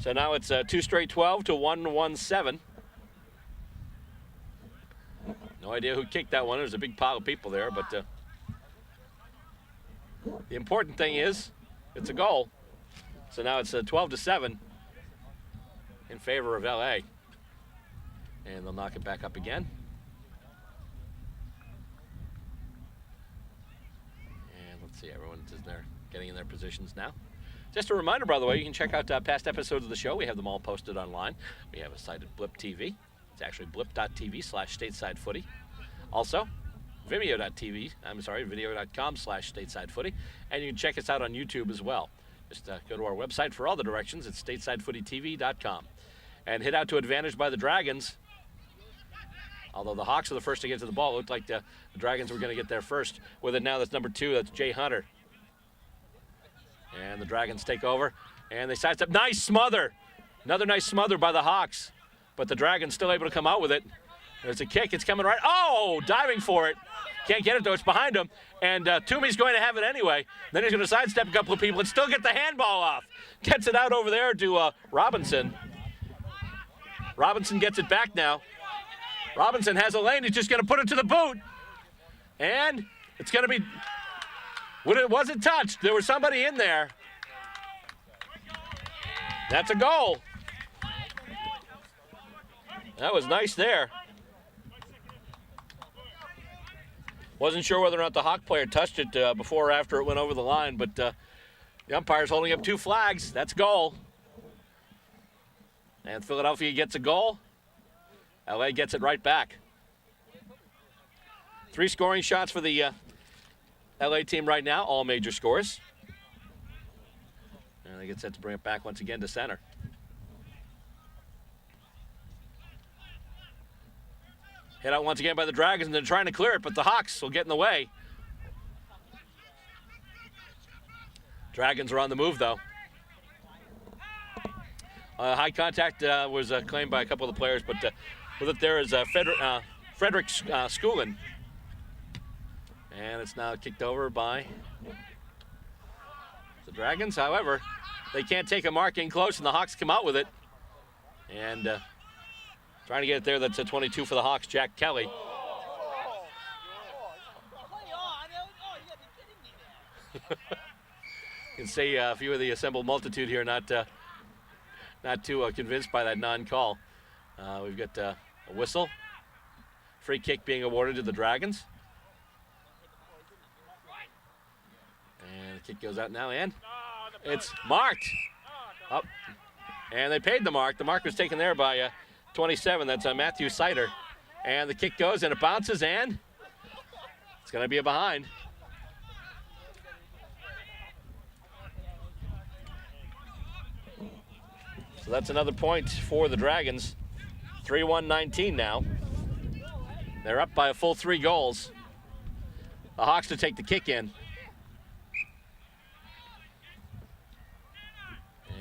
So now it's 2 straight 12 to 1-1-7. No idea who kicked that one. There's a big pile of people there, but the important thing is it's a goal. So now it's 12-7 in favor of LA. And they'll knock it back up again. And let's see, everyone's there getting in their positions now. Just a reminder, by the way, you can check out past episodes of the show. We have them all posted online. We have a site at Blip TV. It's actually blip.tv/Stateside Footy. Also, video.com/Stateside Footy. And you can check us out on YouTube as well. Just go to our website for all the directions. It's StatesideFootyTV.com. And hit out to advantage by the Dragons. Although the Hawks are the first to get to the ball, it looked like the Dragons were going to get there first. With it now, that's number 2. That's Jay Hunter. And the Dragons take over. And they sidestep. Nice smother. Another nice smother by the Hawks. But the Dragons still able to come out with it. There's a kick. It's coming right. Oh, diving for it. Can't get it, though. It's behind him. And Toomey's going to have it anyway. Then he's going to sidestep a couple of people and still get the handball off. Gets it out over there to Robinson. Robinson gets it back now. Robinson has a lane. He's just going to put it to the boot. And it's going to be... It wasn't touched. There was somebody in there. That's a goal. That was nice there. Wasn't sure whether or not the Hawk player touched it before or after it went over the line, but the umpire's holding up 2 flags. That's goal. And Philadelphia gets a goal. LA gets it right back. 3 scoring shots for the LA team right now, all major scores. And they get set to bring it back once again to center. Hit out once again by the Dragons, and they're trying to clear it, but the Hawks will get in the way. Dragons are on the move, though. High contact was claimed by a couple of the players, but with it there is Frederick Schoolin. And it's now kicked over by the Dragons. However, they can't take a mark in close, and the Hawks come out with it. And trying to get it there, that's a 22 for the Hawks, Jack Kelly. You can see a few of the assembled multitude here not too convinced by that non-call. We've got a whistle. Free kick being awarded to the Dragons. And the kick goes out now, and it's marked. Up. And they paid the mark. The mark was taken there by 27. That's Matthew Sider. And the kick goes, and it bounces, and it's going to be a behind. So that's another point for the Dragons. 3-1-19 now. They're up by a full 3 goals. The Hawks to take the kick in.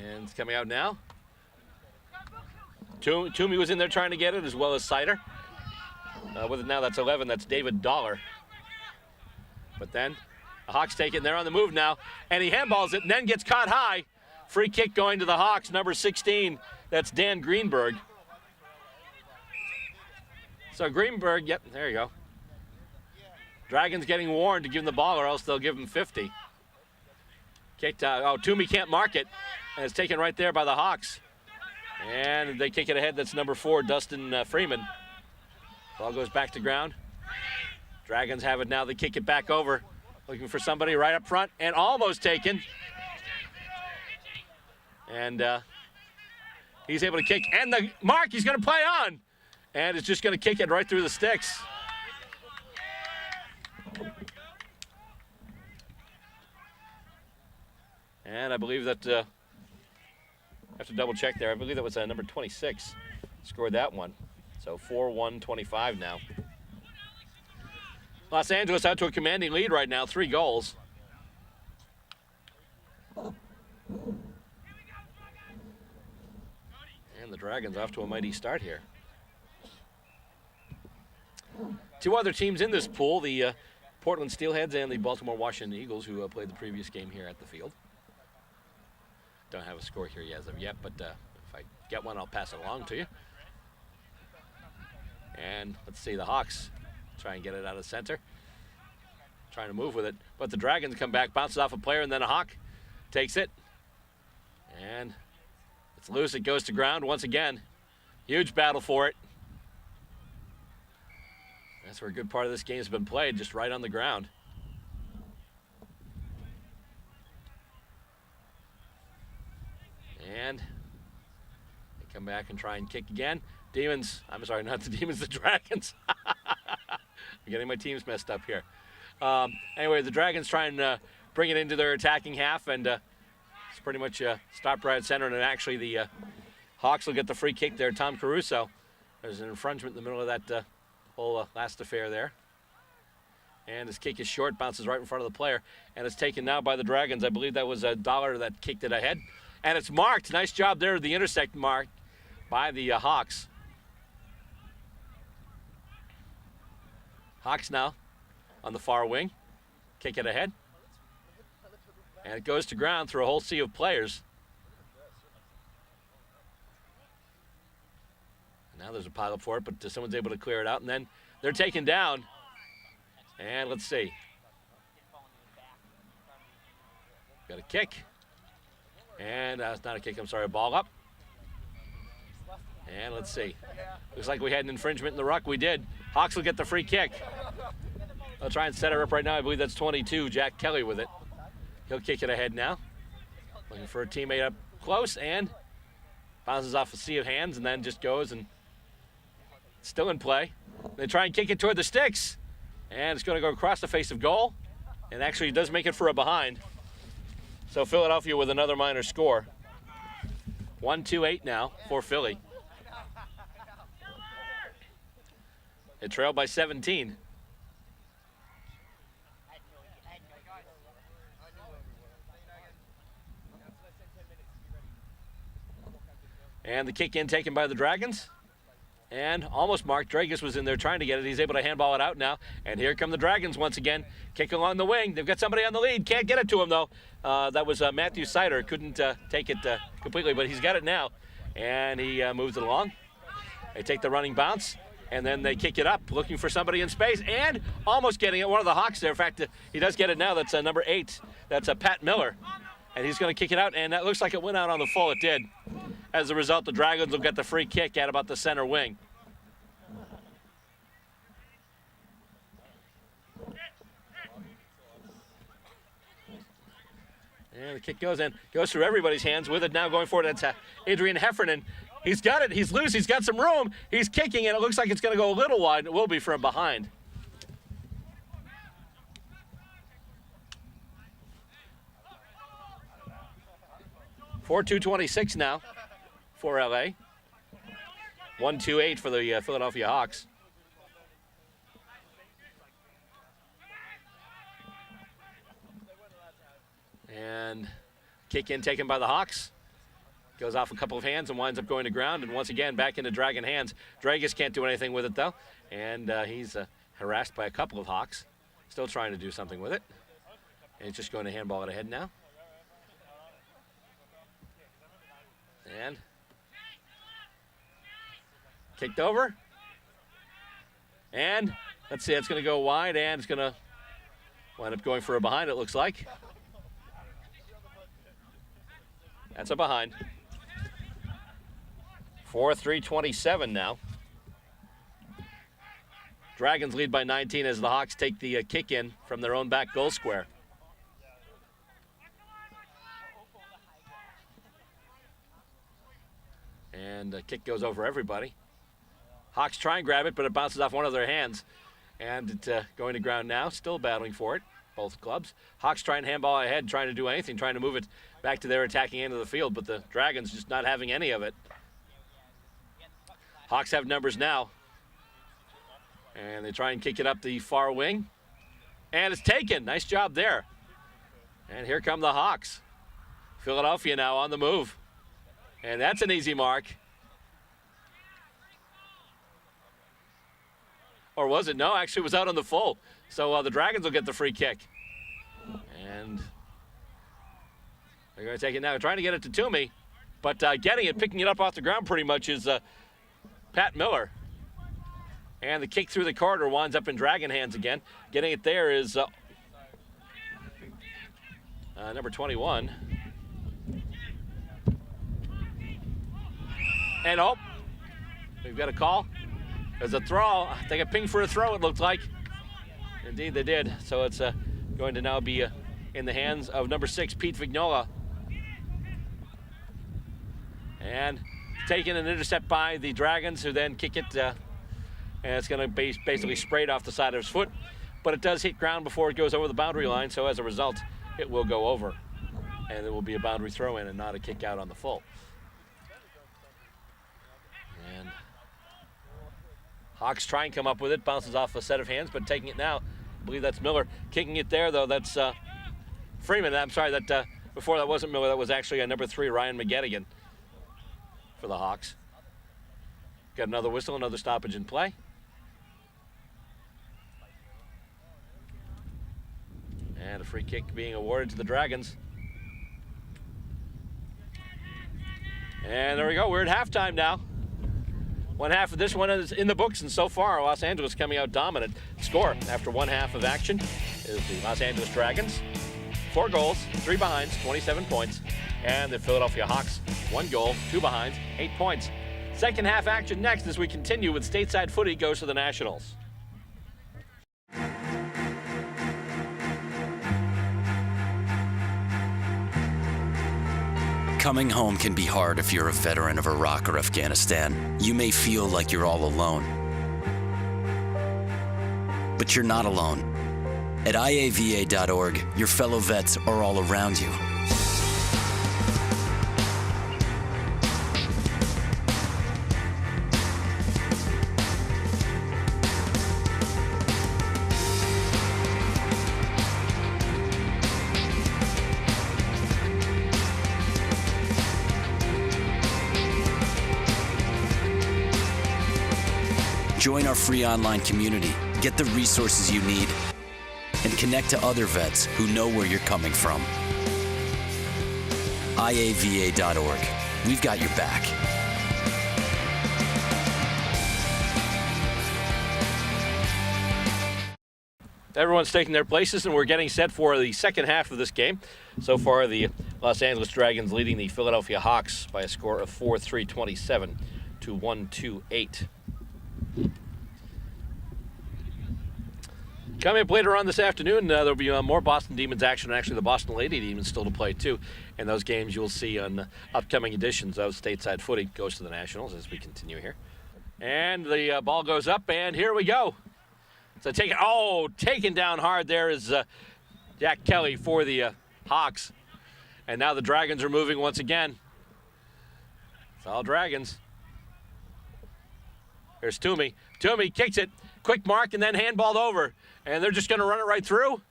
And it's coming out now. Toomey was in there trying to get it, as well as Sider. With it now, that's 11. That's David Dollar. But then the Hawks take it, and they're on the move now. And he handballs it and then gets caught high. Free kick going to the Hawks, number 16. That's Dan Greenberg. So Greenberg, yep, there you go. Dragons getting warned to give him the ball, or else they'll give him 50. Kicked out. Toomey can't mark it. And it's taken right there by the Hawks. And they kick it ahead. That's number 4, Dustin Freeman. Ball goes back to ground. Dragons have it now. They kick it back over. Looking for somebody right up front. And almost taken. And he's able to kick. And the mark, he's going to play on. And it's just going to kick it right through the sticks. And I believe that, I have to double check there. I believe that was number 26 scored that one. So 4-1-25 now. Los Angeles out to a commanding lead right now, 3 goals. And the Dragons off to a mighty start here. 2 other teams in this pool, the Portland Steelheads and the Baltimore Washington Eagles, who played the previous game here at the field. Don't have a score here as of yet, but if I get one, I'll pass it along to you. And let's see, the Hawks try and get it out of center. Trying to move with it, but the Dragons come back, bounces off a player, and then a Hawk takes it. And it's loose, it goes to ground once again. Huge battle for it. That's where a good part of this game has been played, just right on the ground. And they come back and try and kick again. Demons, I'm sorry, not the Demons, the Dragons. I'm getting my teams messed up here. Anyway, the Dragons try and bring it into their attacking half, and it's pretty much stopped right at center, and actually the Hawks will get the free kick there. Tom Caruso, there's an infringement in the middle of that whole last affair there. And his kick is short, bounces right in front of the player, and it's taken now by the Dragons. I believe that was $1 that kicked it ahead. And it's marked. Nice job there, the intersect mark by the Hawks. Hawks now on the far wing. Kick it ahead. And it goes to ground through a whole sea of players. Now there's a pileup for it, but someone's able to clear it out. And then they're taken down. And let's see. Got a kick. And it's not a kick, I'm sorry, a ball up. And let's see. Looks like we had an infringement in the ruck. We did. Hawks will get the free kick. I'll try and set her up right now. I believe that's 22, Jack Kelly with it. He'll kick it ahead now. Looking for a teammate up close, and bounces off a sea of hands and then just goes, and still in play. They try and kick it toward the sticks. And it's going to go across the face of goal. And actually does make it for a behind. So Philadelphia with another minor score. 1-2-8 now for Philly. It trailed by 17. And the kick in taken by the Dragons. And almost marked. Dragus was in there trying to get it. He's able to handball it out now. And here come the Dragons once again. Kick along the wing. They've got somebody on the lead. Can't get it to him, though. That was Matthew Sider. Couldn't take it completely, but he's got it now. And he moves it along. They take the running bounce, and then they kick it up, looking for somebody in space, and almost getting it. One of the Hawks there. In fact, he does get it now. That's number 8. That's Pat Miller. And he's going to kick it out, and that looks like it went out on the full. It did. As a result, the Dragons will get the free kick at about the center wing. And the kick goes in, goes through everybody's hands. With it now going forward, that's Adrian Heffernan. He's got it, he's loose, he's got some room. He's kicking, and it looks like it's going to go a little wide, and it will be from behind. .4-2-26 now for LA. 1-2-8 for the Philadelphia Hawks. And kick in taken by the Hawks. Goes off a couple of hands and winds up going to ground. And once again, back into Dragon hands. Dragus can't do anything with it, though. And he's harassed by a couple of Hawks. Still trying to do something with it. And he's just going to handball it ahead now. And kicked over. And let's see, it's going to go wide, and it's going to wind up going for a behind, it looks like. That's a behind. 4-3-27 now. Dragons lead by 19 as the Hawks take the kick in from their own back goal square. And the kick goes over everybody. Hawks try and grab it, but it bounces off one of their hands. And it's going to ground now, still battling for it, both clubs. Hawks trying to handball ahead, trying to do anything, trying to move it back to their attacking end of the field, but the Dragons just not having any of it. Hawks have numbers now. And they try and kick it up the far wing. And it's taken. Nice job there. And here come the Hawks. Philadelphia now on the move. And that's an easy mark. Or was it? No, actually it was out on the full. So the Dragons will get the free kick. And they're going to take it now. Trying to get it to Toomey. But getting it, picking it up off the ground pretty much is Pat Miller. And the kick through the corridor winds up in Dragon hands again. Getting it there is number 21. And we've got a call. There's a throw. They got pinged for a throw, it looked like. Indeed, they did. So it's going to now be in the hands of number 6, Pete Vignola. And taken an intercept by the Dragons, who then kick it. And it's going to be basically sprayed off the side of his foot. But it does hit ground before it goes over the boundary line, so as a result, it will go over. And it will be a boundary throw in and not a kick out on the full. And Hawks try and come up with it, bounces off a set of hands, but taking it now. I believe that's Miller. Kicking it there, though, that's Freeman. I'm sorry, that before that wasn't Miller, that was actually number 3, Ryan McGettigan for the Hawks. Got another whistle, another stoppage in play. And a free kick being awarded to the Dragons. And there we go, we're at halftime now. One half of this one is in the books, and so far, Los Angeles coming out dominant. Score after one half of action is the Los Angeles Dragons. 4 goals, 3 behinds, 27 points. And the Philadelphia Hawks, 1 goal, 2 behinds, 8 points. Second half action next as we continue with Stateside Footy goes to the Nationals. Coming home can be hard if you're a veteran of Iraq or Afghanistan. You may feel like you're all alone. But you're not alone. At IAVA.org, your fellow vets are all around you. Join our free online community, get the resources you need, and connect to other vets who know where you're coming from. IAVA.org. We've got your back. Everyone's taking their places, and we're getting set for the second half of this game. So far, the Los Angeles Dragons leading the Philadelphia Hawks by a score of 4-3-27 to 1-2-8. Coming up later on this afternoon, there'll be more Boston Demons action, and actually the Boston Lady Demons still to play too. And those games you'll see on upcoming editions of Stateside Footy goes to the Nationals as we continue here. And the ball goes up, and here we go. So taken down hard there is Jack Kelly for the Hawks. And now the Dragons are moving once again. It's all Dragons. There's Toomey. Toomey kicks it. Quick mark and then handballed over. And they're just going to run it right through.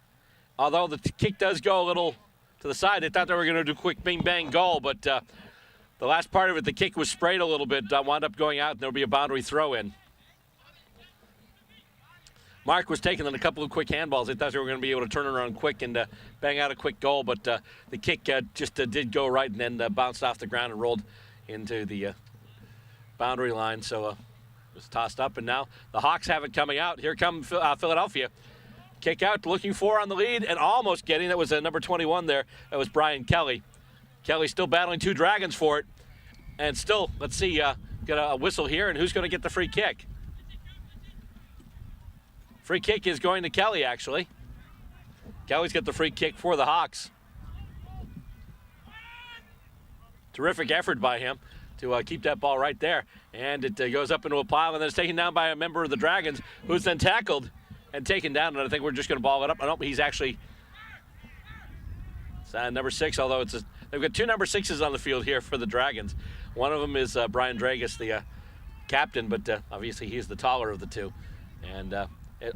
Although the kick does go a little to the side. They thought they were going to do a quick bing-bang goal. But the last part of it, the kick was sprayed a little bit. Wound up going out, and there'll be a boundary throw in. Mark was taking a couple of quick handballs. They thought they were going to be able to turn it around quick and bang out a quick goal. But the kick just did go right and then bounced off the ground and rolled into the boundary line. So it was tossed up, and now the Hawks have it coming out. Here come Philadelphia. Kick out, looking for on the lead, and almost getting. That was number 21 there. That was Brian Kelly. Kelly still battling 2 Dragons for it. And still, let's see, got a whistle here, and who's going to get the free kick? Free kick is going to Kelly, actually. Kelly's got the free kick for the Hawks. Terrific effort by him. to keep that ball right there. And it goes up into a pile, and then it's taken down by a member of the Dragons, who's then tackled and taken down. And I think we're just going to ball it up. I don't. He's actually number 6, although they've got 2 number 6s on the field here for the Dragons. One of them is Brian Dragus, the captain, but obviously he's the taller of the 2. And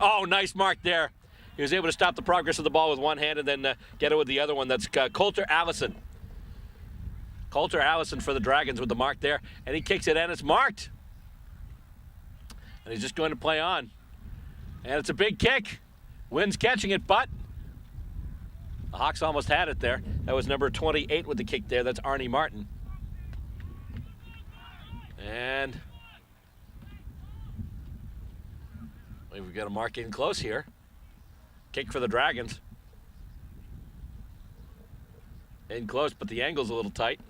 oh, nice mark there. He was able to stop the progress of the ball with one hand and then get it with the other one. That's Coulter Allison. Coulter Allison for the Dragons with the mark there. And he kicks it, and it's marked. And he's just going to play on. And it's a big kick. Wynn's catching it, but the Hawks almost had it there. That was number 28 with the kick there. That's Arnie Martin. And we've got a mark in close here. Kick for the Dragons. In close, but the angle's a little tight.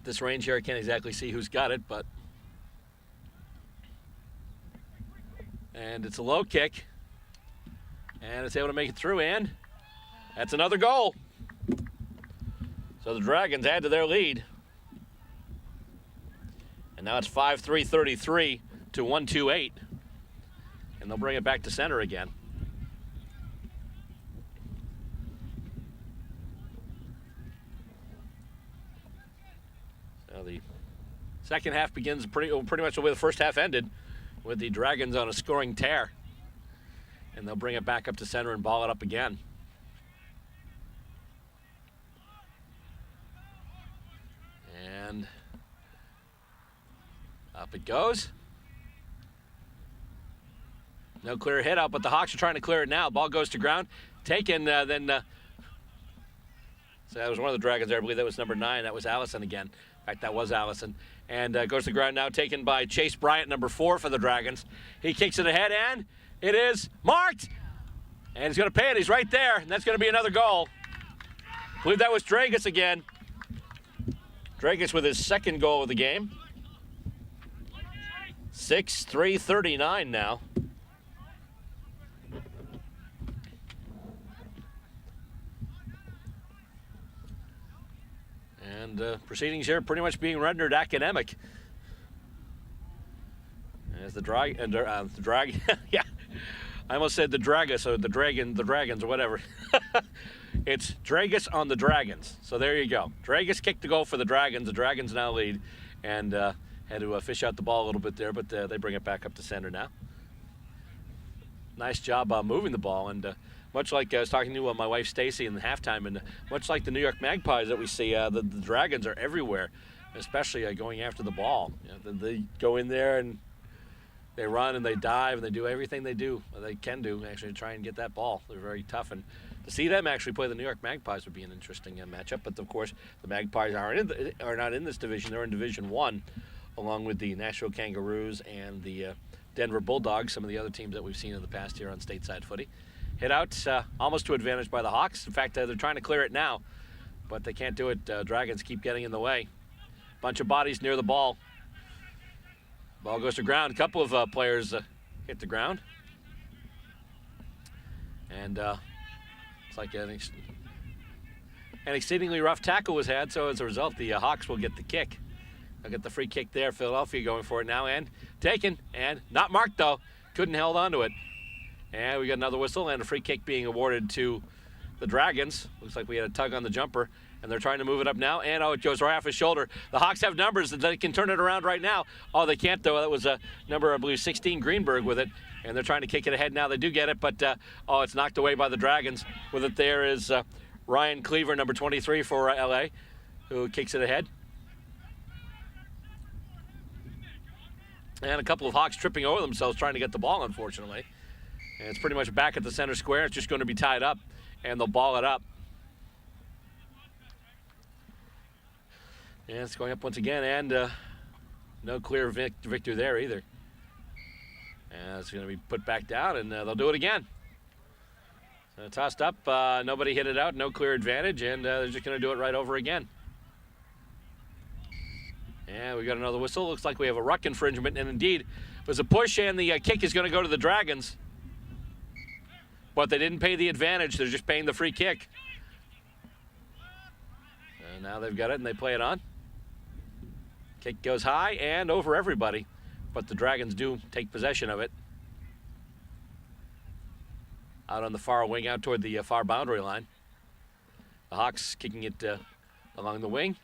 This range here, I can't exactly see who's got it, but and it's a low kick, and it's able to make it through, and that's another goal. So the Dragons add to their lead, and now it's 5-3-33 to 1-2-8, and they'll bring it back to center again. So the second half begins pretty much the way the first half ended, with the Dragons on a scoring tear. And they'll bring it back up to center and ball it up again. And up it goes. No clear hit out, but the Hawks are trying to clear it now. Ball goes to ground. Taken, so that was one of the Dragons there. I believe that was number 9. That was Allison again. In fact, that was Allison. And goes to the ground now, taken by Chase Bryant, number 4 for the Dragons. He kicks it ahead, and it is marked. And he's going to pay it. He's right there, and that's going to be another goal. I believe that was Dragus again. Dragus with his second goal of the game. 6-3-39 now. And proceedings here pretty much being rendered academic. As the yeah, I almost said the Dragus, or the Dragons, or whatever. It's Dragus on the Dragons. So there you go. Dragus kicked the goal for the Dragons. The Dragons now lead, and had to fish out the ball a little bit there, but they bring it back up to center now. Nice job moving the ball, and much like I was talking to my wife Stacy in the halftime, and much like the New York Magpies that we see, the Dragons are everywhere, especially going after the ball. You know, they go in there and they run and they dive and they do everything they can do actually to try and get that ball. They're very tough, and to see them actually play the New York Magpies would be an interesting matchup. But of course, the Magpies are not in this division; they're in Division 1, along with the Nashville Kangaroos and the Denver Bulldogs, some of the other teams that we've seen in the past here on Stateside Footy. Hit out almost to advantage by the Hawks. In fact, they're trying to clear it now, but they can't do it. Dragons keep getting in the way. Bunch of bodies near the ball. Ball goes to ground. A couple of players hit the ground. And it's like an exceedingly rough tackle was had, so as a result, the Hawks will get the kick. They'll get the free kick there. Philadelphia going for it now, and taken, and not marked, though. Couldn't hold on to it. And we got another whistle and a free kick being awarded to the Dragons. Looks like we had a tug on the jumper, and they're trying to move it up now. And, it goes right off his shoulder. The Hawks have numbers that they can turn it around right now. Oh, they can't, though. That was number, I believe, 16, Greenberg with it. And they're trying to kick it ahead now. They do get it, but, it's knocked away by the Dragons. With it there is Ryan Cleaver, number 23 for L.A., who kicks it ahead. And a couple of Hawks tripping over themselves trying to get the ball, unfortunately. And it's pretty much back at the center square. It's just going to be tied up, and they'll ball it up. And it's going up once again, and no clear victor there either. And it's going to be put back down, and they'll do it again. So tossed up, nobody hit it out, no clear advantage, and they're just going to do it right over again. And we got another whistle. Looks like we have a ruck infringement, and indeed, it was a push, and the kick is going to go to the Dragons. but they didn't pay the advantage. They're just paying the free kick. And now they've got it, and they play it on. Kick goes high and over everybody, but the Dragons do take possession of it. Out on the far wing, out toward the far boundary line. The Hawks kicking it along the wing,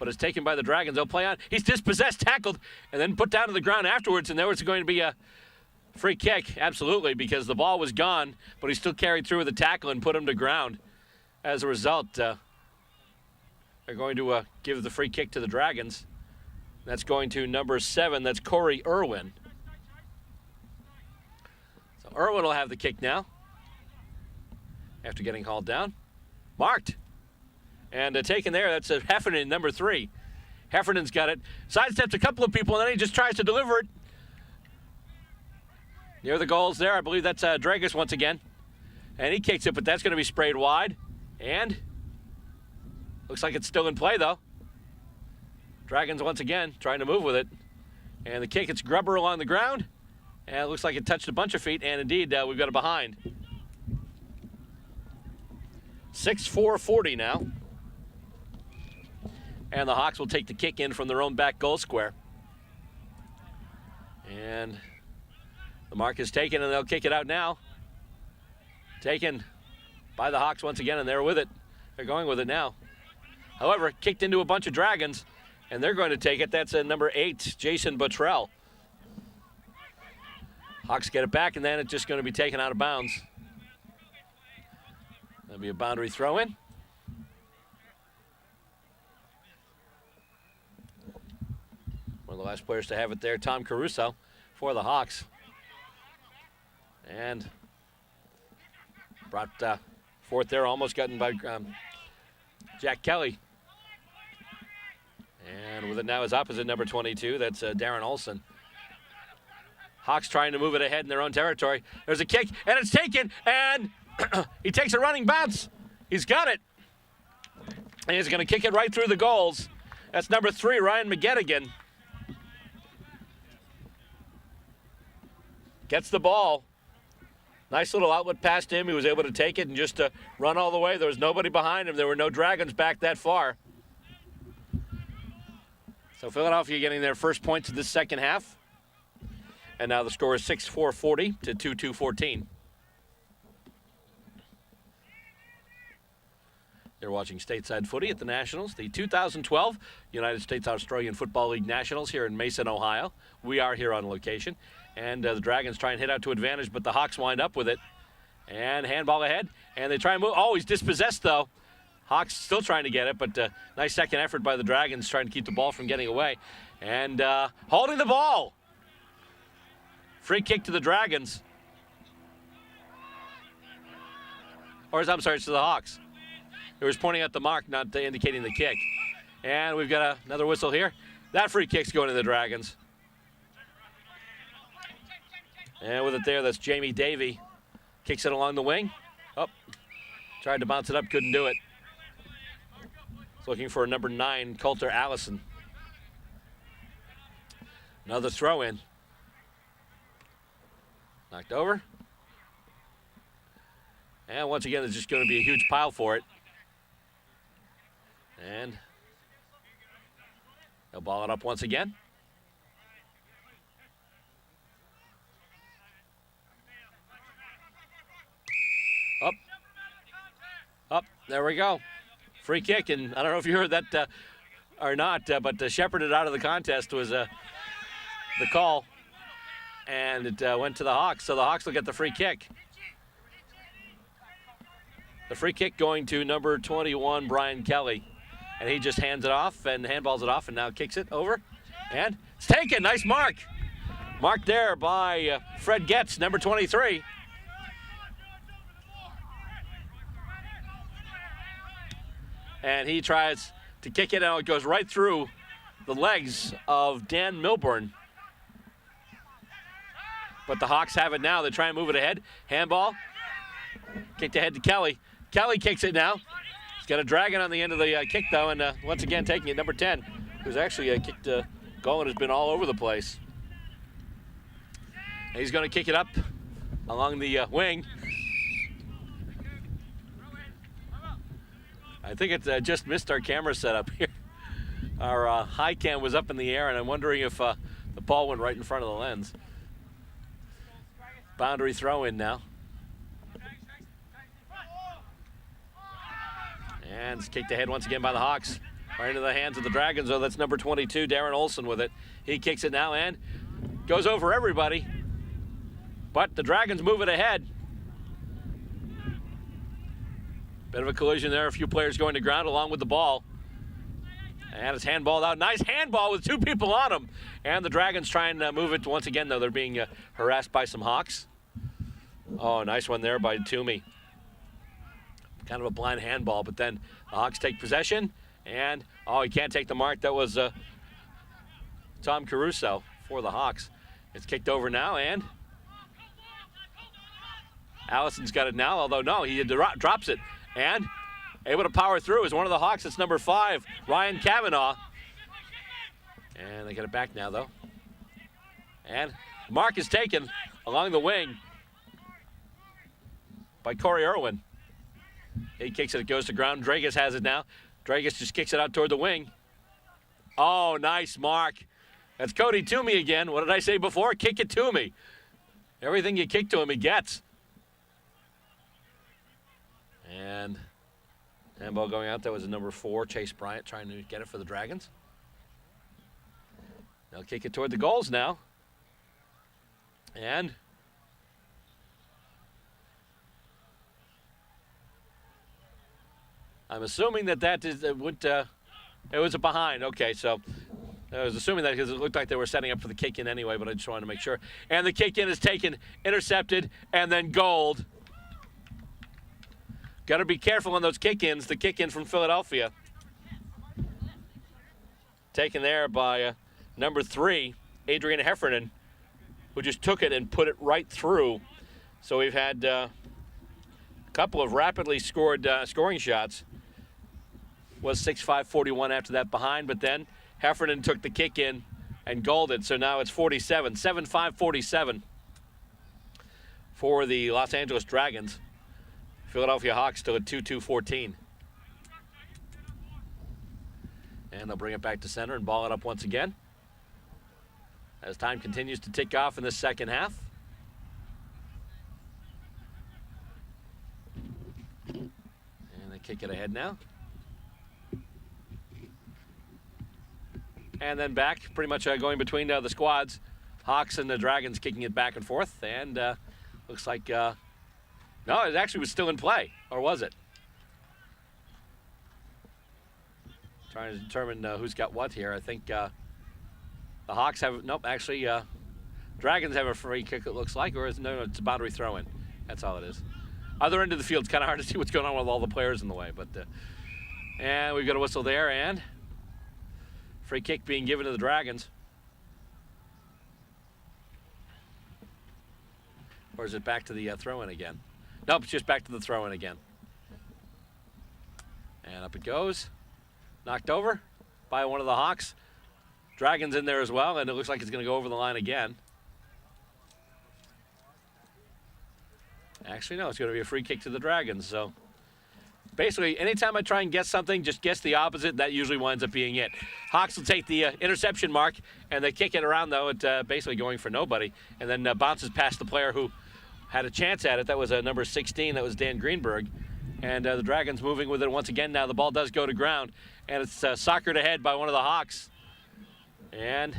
but it's taken by the Dragons. They'll play on. He's dispossessed, tackled, and then put down to the ground afterwards, and there was going to be a free kick, absolutely, because the ball was gone, but he still carried through with the tackle and put him to ground. As a result, they're going to give the free kick to the Dragons. That's going to number 7. That's Corey Irwin. So Irwin will have the kick now after getting hauled down. Marked. And taken there. That's Heffernan, number 3. Heffernan's got it. Sidesteps a couple of people, and then he just tries to deliver it. Near the goals there. I believe that's Dragus once again. And he kicks it, but that's going to be sprayed wide. And looks like it's still in play, though. Dragons once again trying to move with it. And the kick, it's Grubber along the ground. And it looks like it touched a bunch of feet. And indeed, we've got it behind. 6-4-40 now. And the Hawks will take the kick in from their own back goal square. And the mark is taken, and they'll kick it out now. Taken by the Hawks once again, and they're with it. They're going with it now. However, kicked into a bunch of Dragons, and they're going to take it. That's number 8, Jason Buttrell. Hawks get it back, and then it's just going to be taken out of bounds. That'll be a boundary throw-in. One of the last players to have it there, Tom Caruso, for the Hawks. And brought forth there, almost gotten by Jack Kelly. And with it now is opposite number 22, that's Darren Olson. Hawks trying to move it ahead in their own territory. There's a kick, and it's taken, and he takes a running bounce. He's got it. And he's going to kick it right through the goals. That's number 3, Ryan McGettigan. Gets the ball. Nice little outlet pass to him. He was able to take it and just run all the way. There was nobody behind him. There were no Dragons back that far. So Philadelphia getting their first points of this second half. And now the score is 6-4-40 to 2-2-14. You're watching Stateside Footy at the Nationals, the 2012 United States Australian Football League Nationals here in Mason, Ohio. We are here on location. And the Dragons try and hit out to advantage, but the Hawks wind up with it. And handball ahead, and they try and move. Oh, he's dispossessed, though. Hawks still trying to get it, but nice second effort by the Dragons trying to keep the ball from getting away. And holding the ball. Free kick to the Dragons. I'm sorry, it's to the Hawks. It was pointing at the mark, not indicating the kick. And we've got another whistle here. That free kick's going to the Dragons. And with it there, that's Jamie Davey. Kicks it along the wing. Oh, tried to bounce it up, couldn't do it. Looking for number 9, Coulter Allison. Another throw in. Knocked over. And once again, there's just going to be a huge pile for it. And they'll ball it up once again. Up, there we go. Free kick, and I don't know if you heard that or not, but shepherded out of the contest was the call. And it went to the Hawks, so the Hawks will get the free kick. The free kick going to number 21, Brian Kelly. And he just hands it off and handballs it off and now kicks it over. And it's taken. Nice mark. Marked there by Fred Getz, number 23. And he tries to kick it out. It goes right through the legs of Dan Milburn. But the Hawks have it now. They try and move it ahead. Handball. Kicked ahead to Kelly. Kelly kicks it now. He's got a dragon on the end of the kick, though, and once again taking it, number 10, who's actually kicked a goal and has been all over the place. And he's going to kick it up along the wing. I think it just missed our camera setup here. Our high cam was up in the air, and I'm wondering if the ball went right in front of the lens. Boundary throw in now. And it's kicked ahead once again by the Hawks. Right into the hands of the Dragons. Oh, that's number 22, Darren Olson with it. He kicks it now and goes over everybody. But the Dragons move it ahead. Bit of a collision there. A few players going to ground along with the ball. And it's handballed out. Nice handball with two people on him. And the Dragons try and move it once again, though. They're being harassed by some Hawks. Oh, nice one there by Toomey. Kind of a blind handball, but then the Hawks take possession. And, oh, he can't take the mark. That was Tom Caruso for the Hawks. It's kicked over now, and Allison's got it now, although no, he drops it. And able to power through is one of the Hawks. It's number 5, Ryan Cavanaugh. And they get it back now, though. And mark is taken along the wing by Corey Irwin. He kicks it, it goes to ground. Dragus has it now. Dragus just kicks it out toward the wing. Oh, nice mark. That's Cody Toomey again. What did I say before? Kick it to me. Everything you kick to him, he gets. And handball going out. That was a number 4, Chase Bryant, trying to get it for the Dragons. They'll kick it toward the goals now. And I'm assuming that is it was a behind. Okay, so I was assuming that because it looked like they were setting up for the kick-in anyway, but I just wanted to make sure. And the kick-in is taken, intercepted, and then goaled. Got to be careful on those kick-ins. The kick-in from Philadelphia. Taken there by number 3, Adrian Heffernan, who just took it and put it right through. So we've had a couple of rapidly scored scoring shots. Was 6-5-41 after that behind, but then Heffernan took the kick in and goaled it. So now it's 47, 7-5-47 for the Los Angeles Dragons. Philadelphia Hawks still at 2-2-14. And they'll bring it back to center and ball it up once again as time continues to tick off in the second half. And they kick it ahead now. And then back, pretty much going between the squads. Hawks and the Dragons kicking it back and forth. And looks like, no, it actually was still in play. Or was it? Trying to determine who's got what here. I think the Hawks have, nope, actually, Dragons have a free kick, it looks like. Or is, no, it's a boundary throw-in. That's all it is. Other end of the field, it's kind of hard to see what's going on with all the players in the way. But and we've got a whistle there, and free kick being given to the Dragons. Or is it back to the throw-in again? Nope, it's just back to the throw-in again. And up it goes. Knocked over by one of the Hawks. Dragons in there as well, and it looks like it's going to go over the line again. Actually, no, it's going to be a free kick to the Dragons. So basically, anytime I try and guess something, just guess the opposite. That usually winds up being it. Hawks will take the interception mark, and they kick it around, though, it basically going for nobody, and then bounces past the player who had a chance at it. That was number 16. That was Dan Greenberg. And the Dragons moving with it once again now. The ball does go to ground, and it's soccered ahead by one of the Hawks. And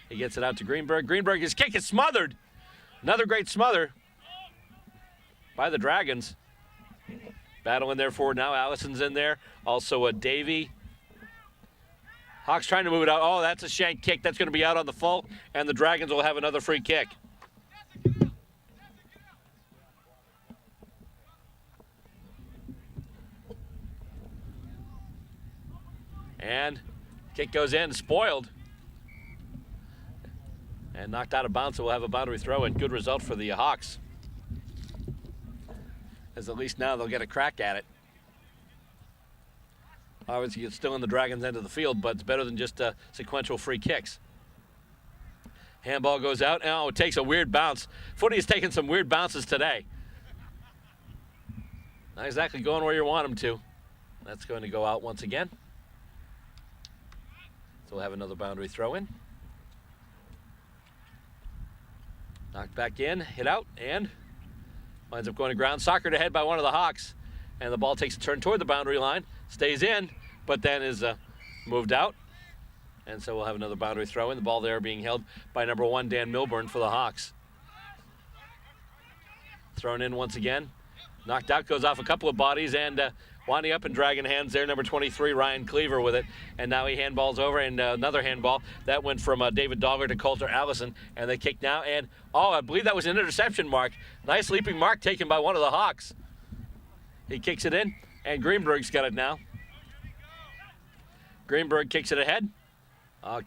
he gets it out to Greenberg. Greenberg, his kick is smothered. Another great smother by the Dragons. Battle in there forward now. Allison's in there. Also Davey. Hawks trying to move it out. Oh, that's a shank kick. That's going to be out on the full, and the Dragons will have another free kick. And kick goes in, spoiled. And knocked out of bounds, so we'll have a boundary throw, and good result for the Hawks. As at least now they'll get a crack at it. Obviously, it's still in the Dragons' end of the field, but it's better than just sequential free kicks. Handball goes out. Oh, it takes a weird bounce. Footy has taken some weird bounces today. Not exactly going where you want them to. That's going to go out once again. So we'll have another boundary throw in. Knocked back in, hit out, and winds up going to ground. Soccered ahead by one of the Hawks. And the ball takes a turn toward the boundary line, stays in, but then is moved out. And so we'll have another boundary throw in. The ball there being held by number 1, Dan Milburn for the Hawks. Thrown in once again. Knocked out, goes off a couple of bodies, and winding up in Dragon hands there, number 23, Ryan Cleaver with it. And now he handballs over, and another handball. That went from David Dogger to Coulter Allison, and they kick now. And, I believe that was an interception mark. Nice leaping mark taken by one of the Hawks. He kicks it in, and Greenberg's got it now. Greenberg kicks it ahead.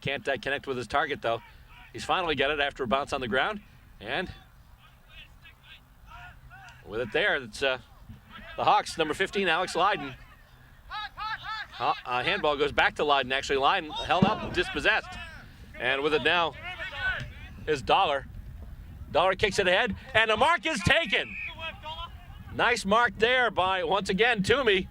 Can't connect with his target, though. He's finally got it after a bounce on the ground. And with it there, it's the Hawks, number 15, Alex Lydon. Handball goes back to Lydon, actually. Lydon held up and dispossessed. And with it now is Dollar. Dollar kicks it ahead, and the mark is taken. Nice mark there by, once again, Toomey.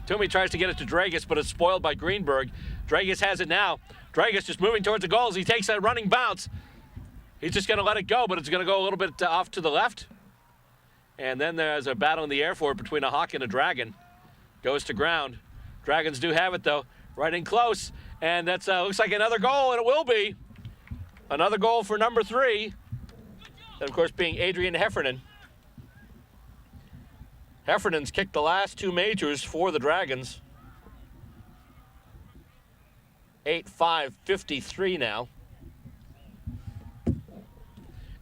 Toomey tries to get it to Dragus, but it's spoiled by Greenberg. Dragus has it now. Dragus just moving towards the goals. He takes a running bounce. He's just going to let it go, but it's going to go a little bit off to the left. And then there's a battle in the air for it between a Hawk and a Dragon. Goes to ground. Dragons do have it, though. Right in close. And that's looks like another goal, and it will be. Another goal for number 3. That, of course, being Adrian Heffernan. Heffernan's kicked the last 2 majors for the Dragons. 8-5-53 now.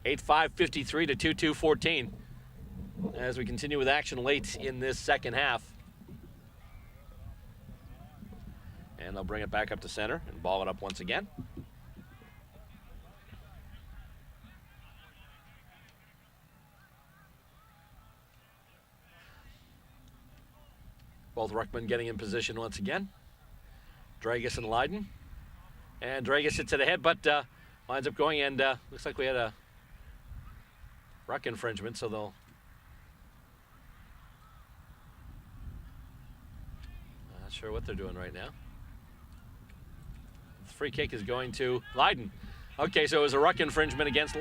8-5-53 to 2-2-14. As we continue with action late in this second half. And they'll bring it back up to center and ball it up once again. Both ruckmen getting in position once again. Dragus and Lydon. And Dragus hits it ahead, but winds up going, and looks like we had a ruck infringement, so they'll... Not sure what they're doing right now. The free kick is going to Lydon. Okay, so it was a ruck infringement against...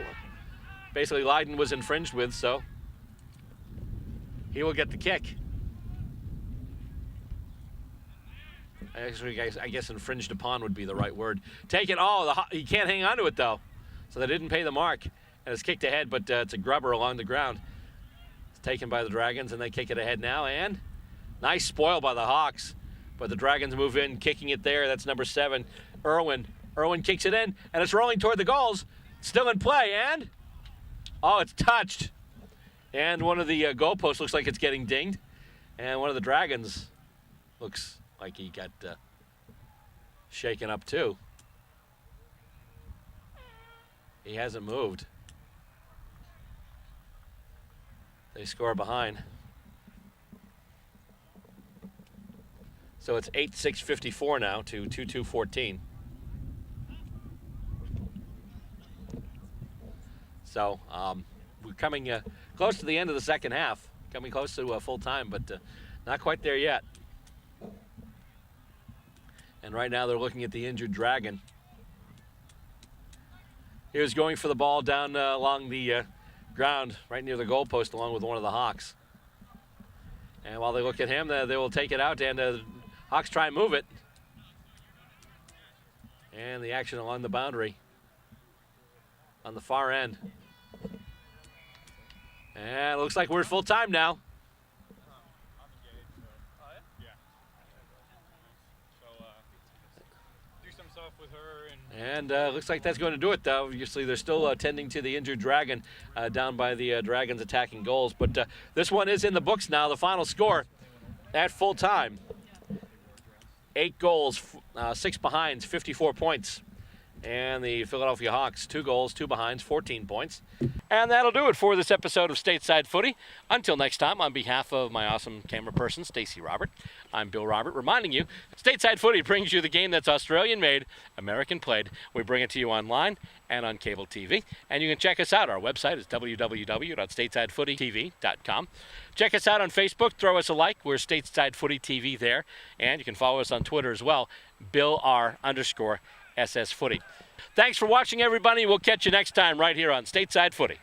Basically, Lydon was infringed with, so he will get the kick. Actually, I guess infringed upon would be the right word. Take it. He can't hang on to it, though. So they didn't pay the mark. And it's kicked ahead, but it's a grubber along the ground. It's taken by the Dragons, and they kick it ahead now. And nice spoil by the Hawks. But the Dragons move in, kicking it there. That's number 7, Irwin. Irwin kicks it in, and it's rolling toward the goals. Still in play, and... it's touched. And one of the goalposts looks like it's getting dinged. And one of the Dragons looks... like he got shaken up too. He hasn't moved. They score behind. So it's 8-6-54 now to 2-2-14. So we're coming close to the end of the second half. Coming close to full time, but not quite there yet. And right now they're looking at the injured Dragon. He was going for the ball down along the ground right near the goalpost along with one of the Hawks. And while they look at him, they will take it out, and the Hawks try and move it. And the action along the boundary on the far end. And it looks like we're full time now. And looks like that's going to do it, though. Obviously, they're still attending to the injured Dragon down by the Dragons attacking goals. But this one is in the books now. The final score at full time. 8 goals, 6 behinds, 54 points. And the Philadelphia Hawks, 2 goals, 2 behinds, 14 points. And that'll do it for this episode of Stateside Footy. Until next time, on behalf of my awesome camera person, Stacey Robert, I'm Bill Robert, reminding you, Stateside Footy brings you the game that's Australian-made, American-played. We bring it to you online and on cable TV. And you can check us out. Our website is www.statesidefootytv.com. Check us out on Facebook. Throw us a like. We're Stateside Footy TV there. And you can follow us on Twitter as well, BillR_SS Footy. Thanks for watching, everybody. We'll catch you next time right here on Stateside Footy.